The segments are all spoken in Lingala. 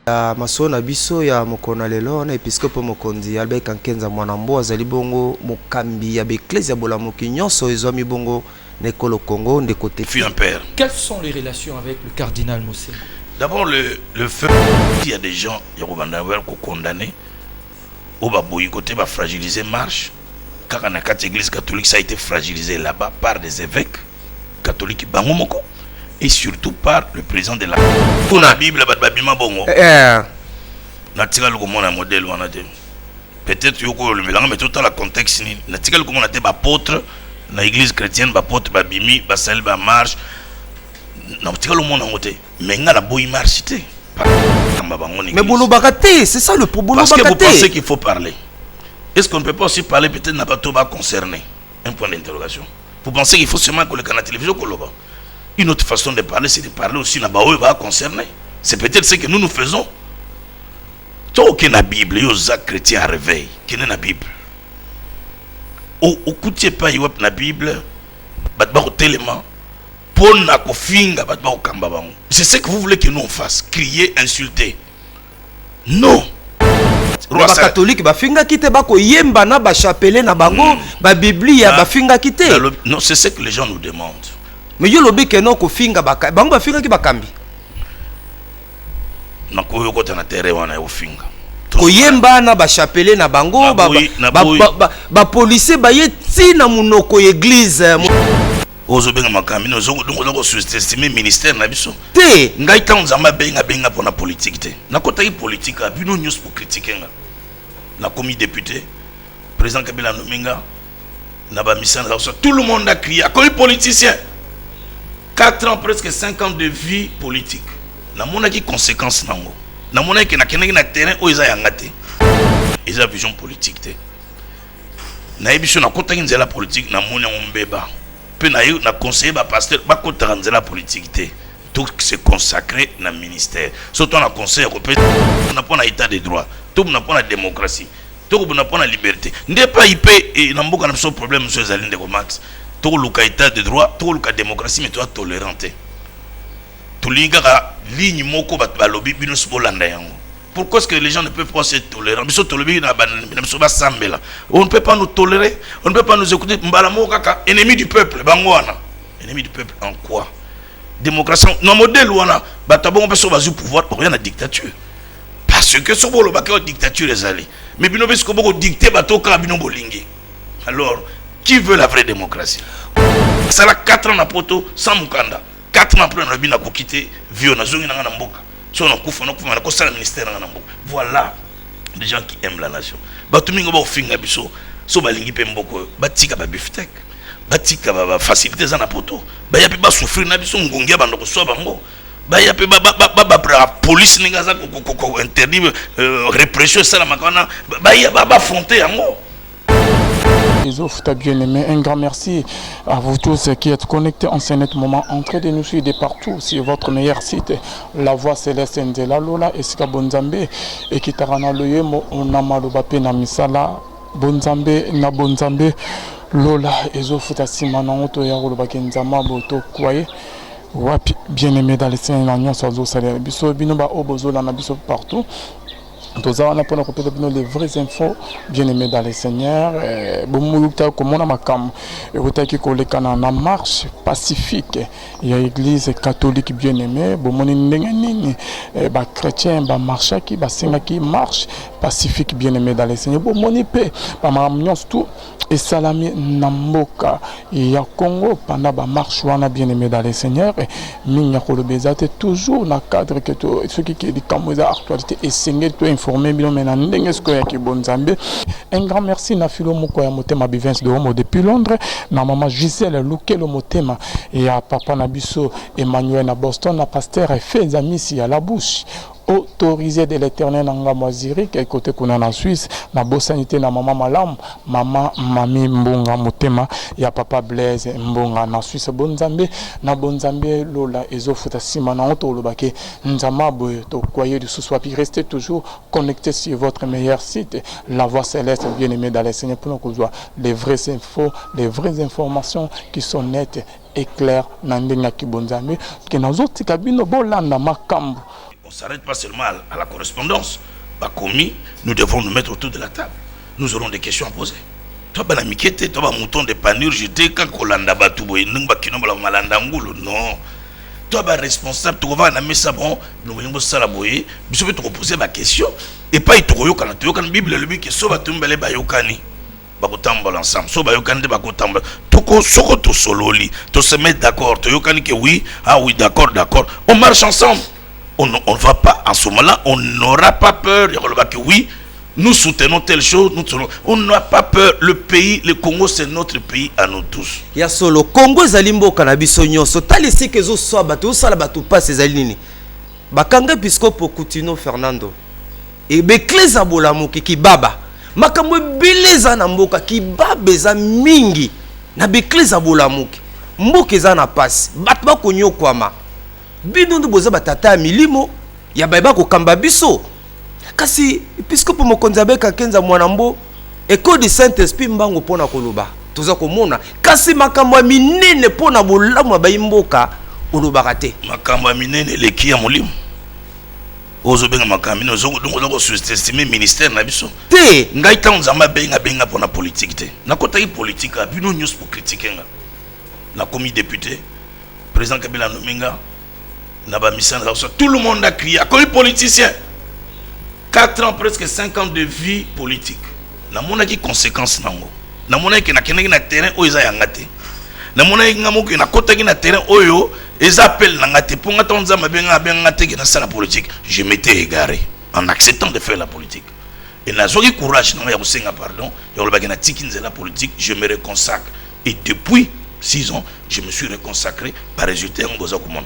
Masona biso ya mokona lelo na episkope mokonzi Albert Kankenza Mwanambo azali bongo mokambi ya Ecclesia bolamoki nyonso ezwami bongo nekolo Congo ndeko te. Quelles sont les relations avec le cardinal Mossé? D'abord le fait qu'il y a des gens qui ont condamné au baboui côté va fragiliser marche car dans la église catholique ça a été fragilisé là-bas par des évêques catholiques bangomoko et surtout par le président de la Bible babima bongo na tika le comment un modèle wana te peut-être yoko le mélange mais tout dans le contexte ni na tika le comment on a ba apôtre na église chrétienne ba apôtre babimi ba sel ba marche na tika le monde ngote mais nga la boy marche te mais Boulobakate, c'est ça le problème. Parce que vous pensez qu'il faut parler. Est-ce qu'on ne peut pas aussi parler peut-être n'a pas tout concerné? Un point d'interrogation. Vous pensez qu'il faut seulement que le canal télévision Koloba. Une autre façon de parler, c'est de parler aussi n'a pas va concerner. C'est peut-être ce que nous faisons. Tant que la Bible, les chrétiens à réveil, qui est la Bible. Au côté pas la Bible, tellement. C'est ce que vous voulez que nous on fasse, crier, insulter. Non. Les catholiques ba finga kite ba ko yemba na ba chapelle na bango ba biblia ba finga kite. Non, c'est ce que les gens nous demandent. Mais yo lobi ke non ko finga ba bango ba finga ki ba kambi. Na ko yo ko na terre wana yo finga. Ko yemba na ba chapelle na bango ba police ba yeti na munoko église. Ozobenga makambi no zongo sous-estimer ministère na biso te ngai tanza benga pour la politique te na kota yi politique a bino news pour critiquer nga na commis député président Kabila Nominga na ba mission tout le monde a crié a comme politicien 4 ans presque 5 ans de vie politique na mona ki conséquences nango na mona ki na keneki na terrain o eza yanga te eza vision politique te na ebiso na kota nzela politique na mona ngombeba pe na conseiller ba pasteur ba ko la politique tout se consacrer na ministère surtout na conseil on a pas état de droit tout on a pas la démocratie tout on a pas la liberté n'est pas IP et na mboka na so problème monsieur Zaline de Max tout le état de droit tout le démocratie mais toi toléranté tout linga ligne moko ba lobby bino bolanda yango. Pourquoi est-ce que les gens ne peuvent pas se tolérer? On ne peut pas nous tolérer, on ne peut pas nous écouter. Ennemi du peuple, ennemi du peuple en quoi? Démocratie, non modèle où on a, on peut pouvoir pour rien à dictature. Parce que ce bolo la dictature est allée. Mais bino besko boko dicter bato karabino bolingi. Alors, qui veut la vraie démocratie? Ça a 4 ans na poto sans mukanda. 4 ans après on a bien quitter vieux na zongi na mboka. Voilà les gens qui aiment la nation. Batumingo ba finga biso so balingi pe mboko batika ba biftek batika ba faciliter za na poto ba yapi ba souffrir na biso ngongia bando ko so bango ba yapi ba police ninga za ko interdit répression ça la makana ba affronter yango. Les offres bien-aimés, un grand merci à vous tous qui êtes connectés en ce net moment, en train de nous suivre de partout sur votre meilleur site, La Voix Céleste Ndela Lola et Sika Bonzambe et qui tarana loyemo onamalubape na misala Bonzambe na Bonzambe Lola et offres simana oto ya rolobake nzama boto kwaye wapi bien-aimé dans les scènes na nyonso zo salaire biso bino ba obozo na biso partout. Tous on a pour les vraies infos bien aimés dans les seigneurs comme on a ma cam et qui na marche pacifique il y a église catholique bien aimée bon ba chrétien ba marche qui ba singa qui marche pacifique bien aimé dans les seigneurs bon monipe ba mamnyons tout et salami namboka il y a Congo pendant ba marche wana bien aimé dans les seigneurs minya ko le bezate toujours na cadre que ce qui est comme actualité et seigneur toi informé bien maintenant ndenge ya ki Bonzambe. Un grand merci na filo moko ya motema Bivens de Homo depuis Londres na maman Gisèle Lukelo motema et à papa na biso Emmanuel na Boston na pasteur fait amis à la bouche autorisé de l'éternel nanga moisiri qui côté qu'on en Suisse na bosanité na maman malam maman mami mbonga motema ya papa Blaise mbonga na Suisse Bonzambe na Bonzambe lola ezofuta sima na onto lobake nzama boye to croyez de ce soir puis restez toujours connectés sur votre meilleur site La Voix Céleste bien aimé dans les Seigneurs pour nous voir les vraies infos les vraies informations qui sont nettes et claires na ndenga ki Bonzambe que nazo tikabino bolanda makambo On ne s'arrête pas seulement à la correspondance. Bah, commis, nous devons nous mettre autour de la table. Nous aurons des questions à poser. Toi, bah, la miquette, toi, bah, mouton de panure, j'étais quand Kolanda Batouboy, n'ung bah, kino, bah, malanda ngoulou, non. Toi, bah, responsable, tu vas amener ça, bon, nous allons salaboyer, nous allons te reposer ma question. Et pas, il te reyoka, tu yoka, la Bible, le but, que ça va te mbele, bah, yokani. Bah, kotambo ensemble. So, bah, yokani, bah, kotambo. Toko, soko, to sololi. To se mettre d'accord. To yokani, que oui, ah oui, d'accord, d'accord. On marche ensemble. On ne va pas, en ce moment-là, on n'aura pas peur. Que oui, nous soutenons telle chose, on n'a pas peur. Le pays, le Congo, c'est notre pays à nous tous. Il y a solo Congo zalimbo cannabis nyonso talisi que zo so bato sala bato pas ces alinini. Bakanga Episcopo Coutinho Fernando. Et bekleza bolamuki ki baba. Makambo beleza na mboka ki babeza mingi na bekleza bolamuki. Mboka eza na passe. Bato ba konyo kwama. Bidundu boza batata milimo ya baiba ko kamba biso. Kasi Episcopo mokonzi abeka kenza mwanambo École du Saint-Esprit mbango pona koloba. Toza komona kasi makambo minene pona bolamu ba imboka olobaka te. Makambo minene leki ya molimo. Ozo benga makambo minene ozo sous-estimer ministère na biso. Te ngai ta nzamba benga pona politique te. Na kota yi politique bino news pour critiquer nga. Na commis député président Kabila Nominga na ba mission tout le monde a crié comme politicien. 4 ans presque 5 ans de vie politique. Na mona ki conséquences nango. Na mona ki na keneki na terrain o eza yangate. Na mona ki ngamoki na kota ki na terrain oyo eza appel nangate pour ngata nzamba benga te ki na sala politique. Je m'étais égaré en acceptant de faire la politique. Et na zoki courage na ya kosenga pardon, ya kolobaki na tiki la politique, je me reconsacre. Et depuis 6 ans, je me suis reconsacré par résultat ngoza komona.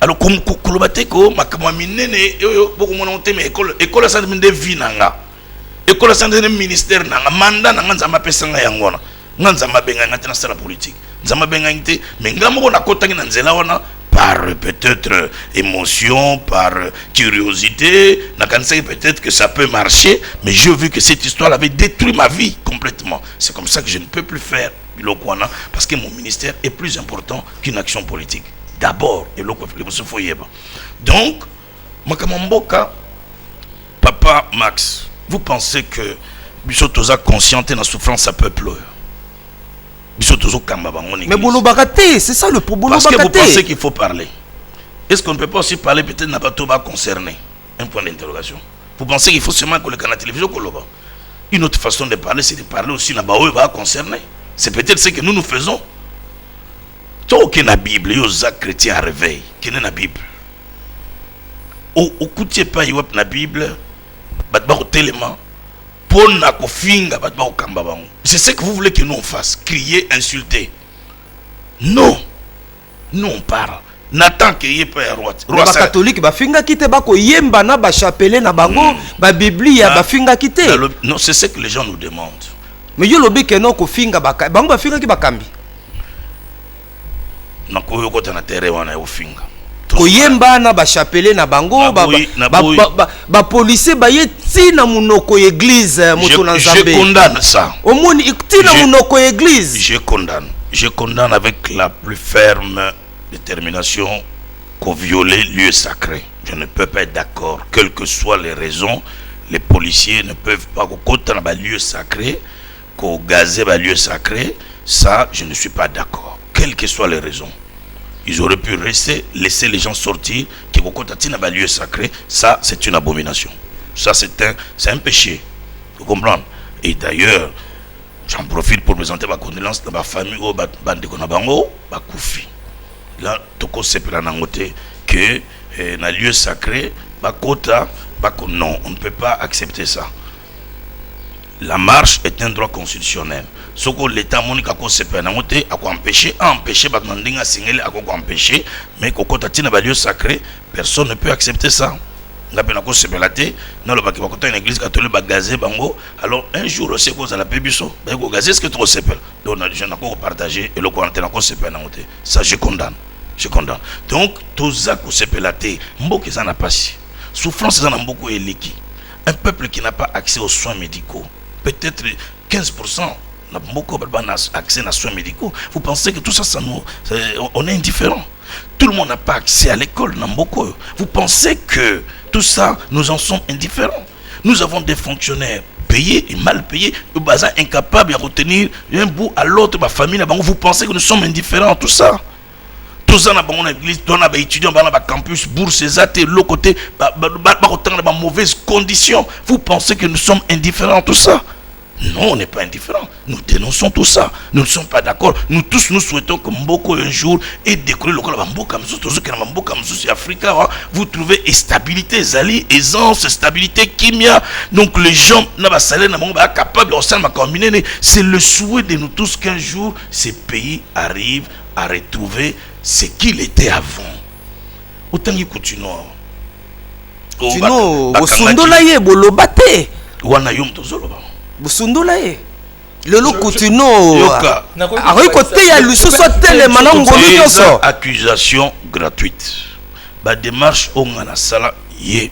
Alors comme kolobateko makamwa minene yo boko mona onteme école santé de vie nanga. École santé de ministère nanga mandat nanga nzamba pesanga yangona. Nzamba benga ngata na sala politique. Nzamba benga ngite mais ngamo na kota na nzela wana par peut-être émotion, par curiosité, na kanisa peut-être que ça peut marcher, mais j'ai vu que cette histoire avait détruit ma vie complètement. C'est comme ça que je ne peux plus faire Bilokwana parce que mon ministère est plus important qu'une action politique. D'abord, donc, Makamamboka, Papa Max, vous pensez que Bissotoza conscient de la souffrance à peuple? Bissotozo Kambaba, mais Boulobakate, c'est ça le problème. Parce que vous pensez qu'il faut parler. Est-ce qu'on ne peut pas aussi parler peut-être n'a pas tout concerné? Un point d'interrogation. Vous pensez qu'il faut seulement que le canal télévision Koloba? Une autre façon de parler, c'est de parler aussi n'a pas concerné. C'est peut-être ce que nous faisons. Toi qui na Bible, yo za chrétien à réveil, qui n'est na Bible. Au coutier pas yo na Bible, bat ba tellement pour na kofinga bat ba kamba bango. C'est ce que vous voulez que nous on fasse, crier, insulter. Non. Nous on parle. Nathan qui est pas roi. Roi catholique ba finga kite ba ko yemba na ba chapelet na bango, ba Biblia ba finga kite. Non, c'est ce que les gens nous demandent. Mais yo lobi que non ko finga ba bango ba finga ki ba kambi. Na koyo kota na terre wana yo finga koyemba na ba chapelet na bango ba policier ba yeti na munoko église moto na Nzambe. Je condamne ça. Omoni ikti na munoko église. Je condamne avec la plus ferme détermination qu'au violer lieu sacré. Je ne peux pas être d'accord, quelles que soient les raisons. Les policiers ne peuvent pas kota na ba lieu sacré, ko gazer ba lieu sacré. Ça, je ne suis pas d'accord. Quelles que soient les raisons, ils auraient pu rester, laisser les gens sortir, qui vont à lieu sacré. Ça, c'est une abomination. Ça, c'est un péché. Vous comprenez? Et d'ailleurs, j'en profite pour présenter ma condolence dans ma famille au Bandekonabango, Bakoufi. Là, Toko Sepela Nangote, que dans lieu sacré, Bakota, non, on ne peut pas accepter ça. La marche est un droit constitutionnel. Ce que l'État monika ko sepe na ngote a empêcher bakandinga singeli a empêcher mais ko kotati na lieu sacré, personne ne peut accepter ça. La pena ko sepe la té na lo bakima kota une église catholique ba gazé bango. Alors un jour aussi ko za la pébiso, ba ko gazé ce que trop sepe. Donc je n'ai pas partager et le ko antena ko sepe na ngote. Ça je condamne. Je condamne. Donc toza ko sepe la té, mboke za na pasi. Souffrance za na mboko eleki. Un peuple qui n'a pas accès aux soins médicaux. Peut-être 15% n'a beaucoup accès aux soins médicaux. Vous pensez que tout ça, on est indifférent. Tout le monde n'a pas accès à l'école, Namboko. Vous pensez que tout ça, nous en sommes indifférents? Nous avons des fonctionnaires payés et mal payés, incapables de retenir un bout à l'autre, ma famille. Vous pensez que nous sommes indifférents à tout ça? Tout ça, on a l'église, on a des étudiants, on a des campus, bourses, et l'autre côté, dans mauvaises conditions. Vous pensez que nous sommes indifférents à tout ça? Non, on n'est pas indifférents. Nous dénonçons tout ça. Nous ne sommes pas d'accord. Nous tous, nous souhaitons que Mboko un jour ait décollé le Afrique. Vous trouvez stabilité, Zali, aisance, stabilité, kimia. Donc les gens n'ont pas salaire, n'ont pas capable de c'est le souhait de nous tous qu'un jour ces pays arrivent à retrouver ce qu'il était avant. Autant qu'il continue. Tino, Bosondola ye bolobate. Wana yom tozoloba. Bosondola ye. Lelo Coutinho ari côté ya luso soit tele manango nyonso. Accusation gratuite. Ba démarche ongana sala ye.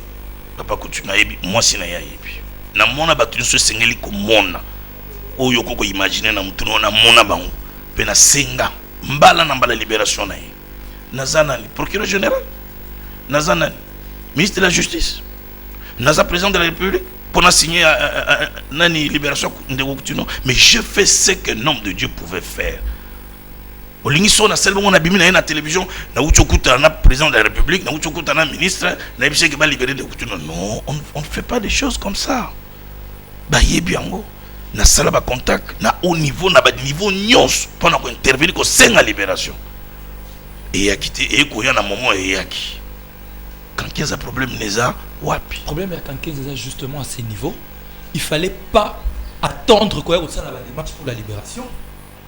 Papa Coutinho yebi moi sina ya yebi. Na mona batu so sengeli ko mona. Oyo koko imaginer na mutu na mona bango. Pe na senga mbala na mbala libération na ye. Nazana procureur général. Nazana ministre de la justice. Naza président de la République. Pour signer Nani libération de Coutinho, mais je fais ce qu'un homme de Dieu pouvait faire. Au Lingisson, on a bimé na télévision, na Uchokuta na président de la République, na Uchokuta na ministre, na Biché qui va libérer de Coutinho. Non, on ne fait pas des choses comme ça. Bah yebiango, na sala ba contact, na haut niveau, na ba niveau nyons pendant qu'on intervenir qu'on sait la libération. Et y a quitté et qu'on y a un moment et y a qui. Quand il y a un problème, Neza, wapi. Le problème est quand il y a justement à ces niveaux, il ne fallait pas attendre quoi au sein de la démarche pour la libération,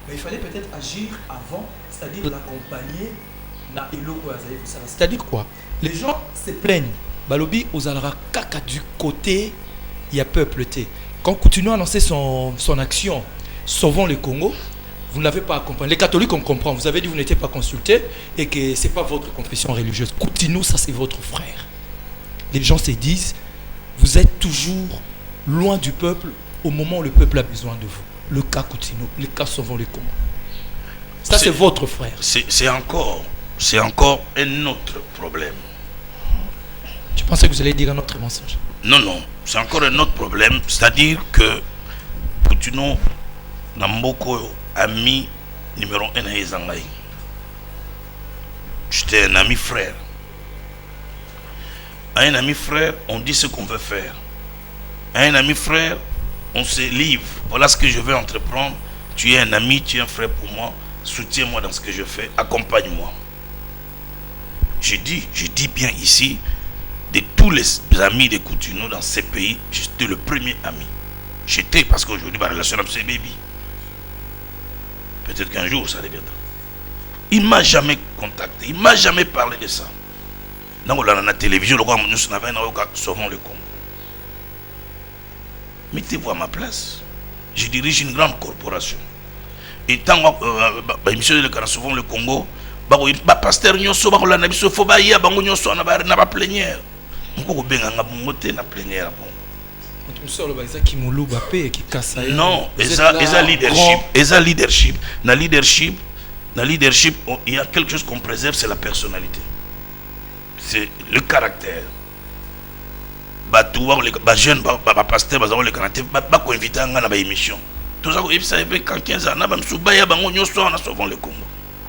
mais il fallait peut-être agir avant, c'est-à-dire l'accompagner. C'est-à-dire quoi? Les gens se plaignent. Balobi aux alara kaka du côté, il y a peuple. Quand Coutinho a annoncé son action, sauvons le Congo, vous n'avez pas accompagné. Les catholiques, on comprend. Vous avez dit que vous n'étiez pas consultés et que ce n'est pas votre confession religieuse. Coutinho, ça c'est votre frère. Les gens se disent, vous êtes toujours loin du peuple au moment où le peuple a besoin de vous. Le cas Coutinho, le cas Sauvons le Congo. Ça c'est votre frère. C'est encore un autre problème. Je pensais que vous allez dire un autre mensonge. Non, c'est encore un autre problème. C'est-à-dire que Coutinho n'a beaucoup ami numéro 1 à Ezangaï. J'étais un ami frère. À un ami frère, on dit ce qu'on veut faire. À un ami frère, on se livre. Voilà ce que je veux entreprendre. Tu es un ami, tu es un frère pour moi. Soutiens-moi dans ce que je fais. Accompagne-moi. Je dis bien ici, de tous les amis de Coutinho dans ces pays, j'étais le premier ami. J'étais, parce qu'aujourd'hui, ma relation avec ce baby. Peut-être qu'un jour, ça reviendra. Il ne m'a jamais contacté. Il ne m'a jamais parlé de ça. Dans la télévision, nous avons sauvons le Congo. Mettez-vous à ma place. Je dirige une grande corporation. Et tant que l'émission de Sauvons le Congo, pasteur Nyonso, il faut que Nyonso na ba plénière. On peut bien na plénière. Non, leadership. Dans leadership, il y a quelque chose qu'on préserve, c'est la personnalité. C'est le caractère. Les jeunes, les pasteurs, les caractères, ils inviter à une émission. Tout ça, vous savez, quand 15 ans, on sauvons le Congo.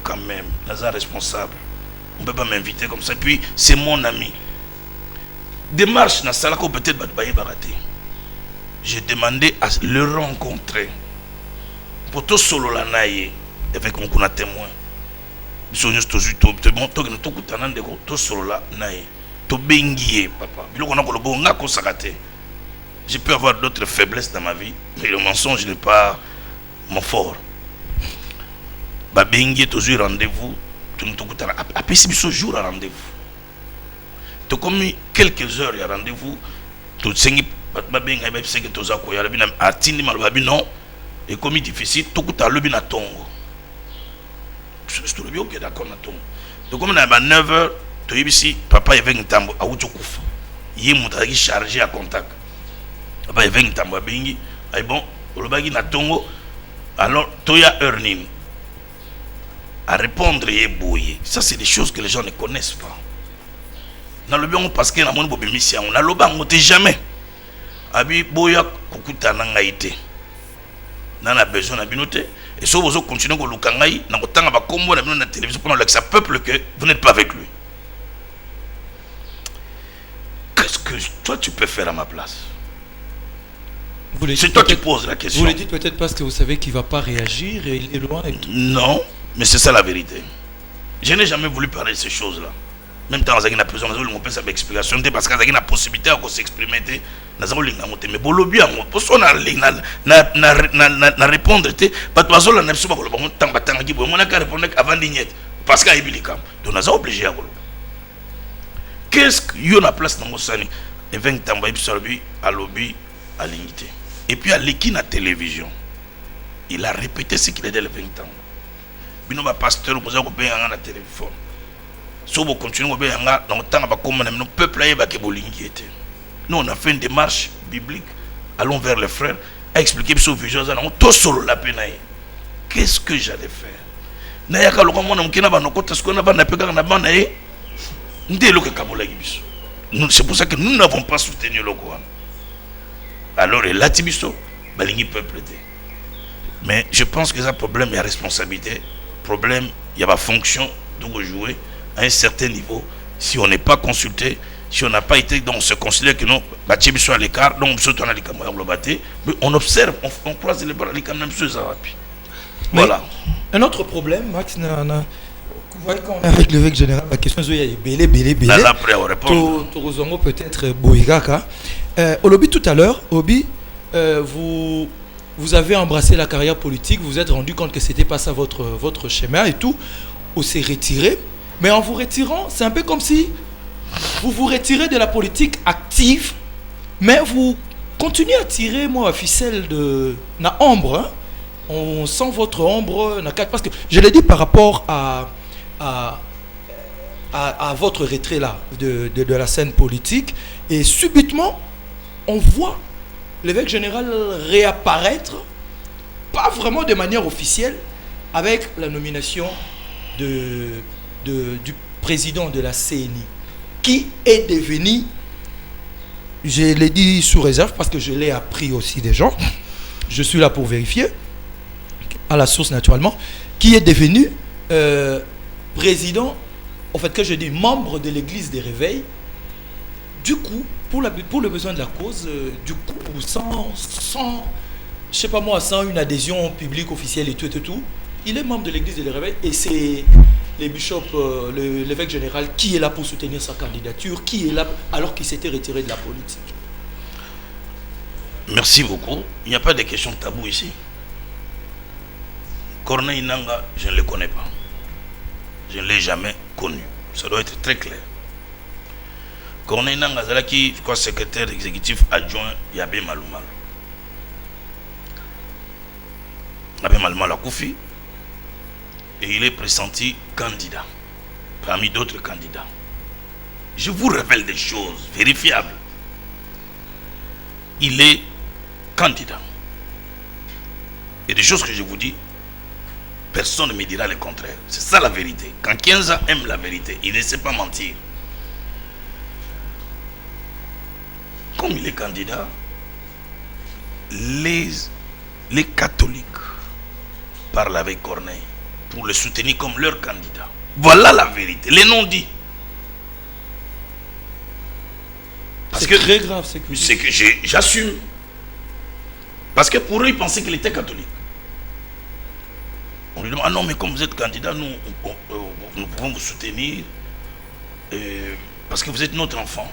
Quand même, nous sommes responsables. On ne peut pas m'inviter comme ça. Et puis, c'est mon ami. Démarche, peut-être baraté. J'ai demandé à le rencontrer. Pour tout solo la naïe, avec mon témoin. Je peux avoir d'autres faiblesses dans ma vie, mais le mensonge n'est pas mon fort. Babengi est toujours rendez-vous. Après, c'est ce jour à rendez-vous. Tu comme quelques heures, il y a rendez-vous. Tu sais que non. Et comme il est difficile, tout le monde a tongo. Je suis d'accord. Donc, comme on a 9h, tu es ici, papa est venu tambo à Ouchokouf. Il est chargé à contact. Papa est venu tambo à Bengi. Et bon, le bagi na tongo. Alors, tu as earning. à répondre et bouiller. Ça, c'est des choses que les gens ne connaissent pas. Dans le bien, parce que dans mon mission, on a le banc, on ne jamais. Abi boya kukuta nangaite. Nana besoin de binoter. Et si vous continuez à lukangai, na kotanga ba kombo na la télévision pour le peuple que vous n'êtes pas avec lui. Qu'est-ce que toi tu peux faire à ma place? C'est toi qui poses la question. Vous le dites peut-être parce que vous savez qu'il ne va pas réagir et il est loin. Et tout. Non, mais c'est ça la vérité. Je n'ai jamais voulu parler de ces choses-là. Même temps, on a besoin de faire explication parce qu'il y a une possibilité de s'exprimer. Mais bon, le bien, pour ça, on a répondre. Parce que on a répondre avant l'ignette. Parce qu'il y a eu donc, on a obligé à qu'est-ce qu'il y a la place dans mon sani? Et 20 ans, à lobby, à l'unité. Et puis à l'équipe à la télévision, il a répété ce qu'il a dit les 20 ans. Bino ba pasteur vous avez bien à la téléphone. Si vous continuez à bien dans le temps comme le peuple a que bolingi était. Nous on a fait une démarche biblique, allons vers les frères, à expliquer sur vision ça on tout solo la peine. Qu'est-ce que j'allais faire? Na ya ka lokwa mona mkina ba nokota sikona ba na peka na bana ndelo ke kabola gibiso. C'est pour ça que nous n'avons pas soutenu le Coran. Alors là tibiso balingi peuple était. Mais je pense que c'est un problème, il y a responsabilité. Problème, il y a la fonction de jouer à un certain niveau. Si on n'est pas consulté, si on n'a pas été, donc on se considère que non, bah, soit à l'écart, donc on observe, on croise les bras, les même chose à rapide. Voilà. Un autre problème, Max, vous voyez quand on est avec l'évêque général, la question est belé. Là, après, on répond. Torozongo peut-être Boigaka. Olobi tout à l'heure, Obi, vous avez embrassé la carrière politique, vous vous êtes rendu compte que c'était pas ça votre schéma et tout, vous s'est retiré. Mais en vous retirant, c'est un peu comme si vous vous retirez de la politique active, mais vous continuez à tirer la ficelle de la ombre. Hein? On sent votre ombre, parce que je l'ai dit par rapport à votre retrait là de la scène politique, et subitement on voit l'évêque général réapparaître, pas vraiment de manière officielle, avec la nomination du président de la CNI, qui est devenu, je l'ai dit sous réserve parce que je l'ai appris aussi des gens, je suis là pour vérifier, à la source naturellement, qui est devenu président, en fait que je dis membre de l'église des réveils, du coup, pour le besoin de la cause, du coup, sans je sais pas moi, sans une adhésion publique officielle et tout, il est membre de l'église des réveils et c'est les bishops, l'évêque général qui est là pour soutenir sa candidature, qui est là alors qu'il s'était retiré de la politique. Merci beaucoup. Il n'y a pas de questions tabou ici. Corneille Nanga, je ne le connais pas. Je ne l'ai jamais connu. Ça doit être très clair. Corneille Nanga, c'est là qui, je crois, secrétaire exécutif adjoint Yabé Maloumal. Yabé Maloumal a Koufi. Et il est pressenti candidat, parmi d'autres candidats. Je vous révèle des choses vérifiables. Il est candidat. Et des choses que je vous dis, personne ne me dira le contraire. C'est ça la vérité. Quand 15 ans aime la vérité, il ne sait pas mentir. Comme il est candidat, les catholiques parlent avec Corneille pour le soutenir comme leur candidat. Voilà la vérité, les non-dits. C'est très grave, c'est que j'assume. Parce que pour eux, ils pensaient qu'il était catholique. On lui dit, ah non, mais comme vous êtes candidat, nous pouvons vous soutenir parce que vous êtes notre enfant.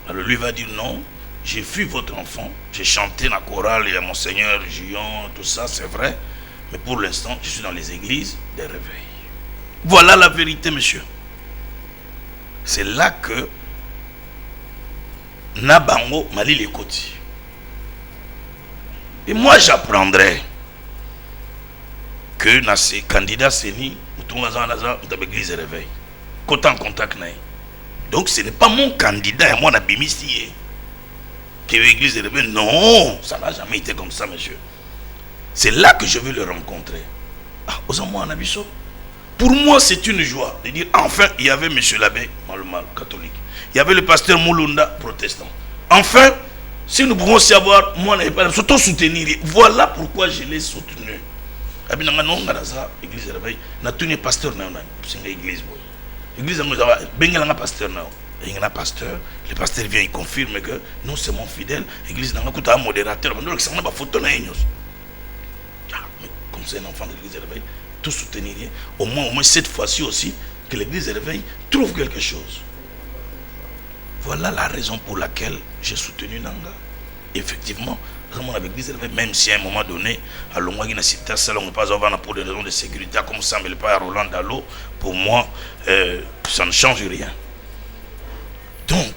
Alors lui va dire, non, j'ai vu votre enfant, j'ai chanté la chorale, il y a Monseigneur Gillon, tout ça, c'est vrai. Mais pour l'instant, je suis dans les églises des réveils. Voilà la vérité, monsieur. C'est là que Nabango Mali les Koti. Et moi, j'apprendrai que dans ces candidats, c'est ni dans l'église des réveils. Côté en contact. Donc, ce n'est pas mon candidat et moi, n'a bimisié. Que l'église des réveils, non, ça n'a jamais été comme ça, monsieur. C'est là que je veux le rencontrer. Pour moi, c'est une joie de dire enfin, il y avait monsieur l'abbé Malmal, catholique. Il y avait le pasteur Moulunda, protestant. Enfin, si nous pouvons savoir, moi, je n'avais pas surtout soutenir. Voilà pourquoi je l'ai soutenu. L'église réveil, n'a tenu pasteur na l'église. L'église a pasteur na. Il y a un pasteur, le pasteur vient, il confirme que non, c'est mon fidèle. L'église n'a pas un modérateur. Mais comme c'est un enfant de l'église réveil, tout soutenir. Au moins cette fois-ci aussi, que l'église réveil trouve quelque chose. Voilà la raison pour laquelle j'ai soutenu Nanga. Effectivement, avec l'église réveil, même si à un moment donné, à l'Ongwagi n'a cité ça, on ne pas avoir pour des raisons de sécurité, comme ça, mais le pas à Roland Dalo, pour moi, ça ne change rien. Donc,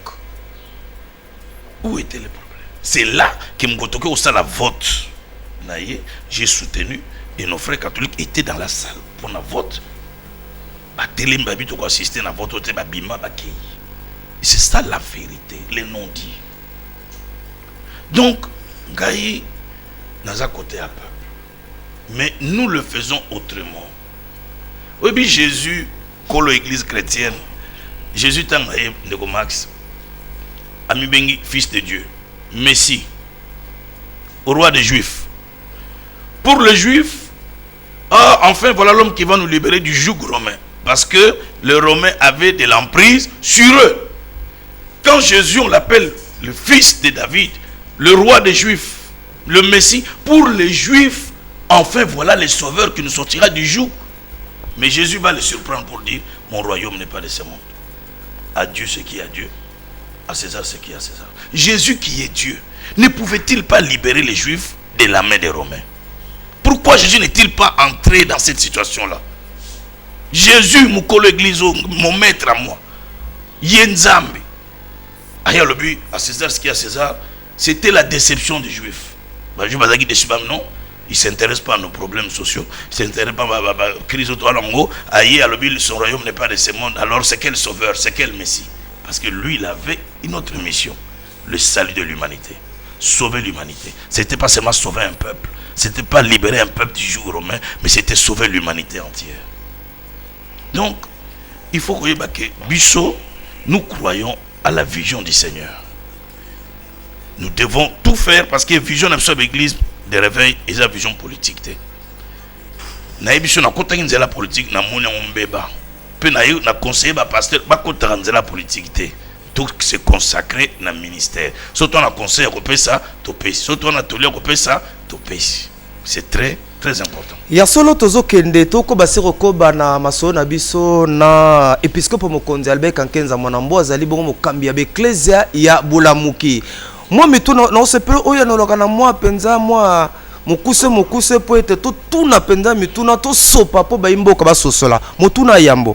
où était le problème? C'est là que Mgotoke au salle à vote. J'ai soutenu et nos frères catholiques étaient dans la salle pour la vote. Assister à la vote. C'est ça la vérité, les non-dits. Donc, Gaï n'a côté à peuple. Mais nous le faisons autrement. Oui, bien Jésus, quand l'église chrétienne, Jésus t'a envoyé Max, Ami Bengi, fils de Dieu, Messie, au roi des Juifs. Pour les Juifs, enfin voilà l'homme qui va nous libérer du joug romain. Parce que les Romains avaient de l'emprise sur eux. Quand Jésus, on l'appelle le fils de David, le roi des Juifs, le Messie, pour les Juifs, enfin voilà le sauveur qui nous sortira du joug. Mais Jésus va les surprendre pour dire, mon royaume n'est pas de ce monde. À Dieu ce qui est à Dieu, à César ce qui est à César. Jésus qui est Dieu, ne pouvait-il pas libérer les Juifs de la main des Romains? Pourquoi Jésus n'est-il pas entré dans cette situation-là? Jésus, mon collègue, mon maître à moi, Yenzambi, à César ce qui est à César, c'était la déception des Juifs. Non, il ne s'intéresse pas à nos problèmes sociaux, il ne s'intéresse pas à la crise autour de son royaume n'est pas de ce monde. Alors c'est quel sauveur, c'est quel Messie? Parce que lui, il avait une autre mission, le salut de l'humanité, sauver l'humanité. Ce n'était pas seulement sauver un peuple, ce n'était pas libérer un peuple du joug romain, mais c'était sauver l'humanité entière. Donc, il faut que Bissot, nous croyons à la vision du Seigneur. Nous devons tout faire parce que la vision de l'église de réveil est la vision politique. Na émission na kota la politique na moni mbeba. Pe na conseiller ba pasteur ba kota la politique té. Tout se consacrer na ministère. Surtout na conseil européen ça, topé. Surtout na tolé européen ça, topé. C'est très très important. Ya solo tozo kende toko basiro koba na maso na biso na episcope mokonzi Albert Kankenza mwanambo azali bongo mokambi ya ecclesia ya Bulamuki. Moi mituna na osepelo oya na lokana moi penza moi mokuse po ete to tuna penza mituna to sopa po ba imboka ba sosola motuna yambo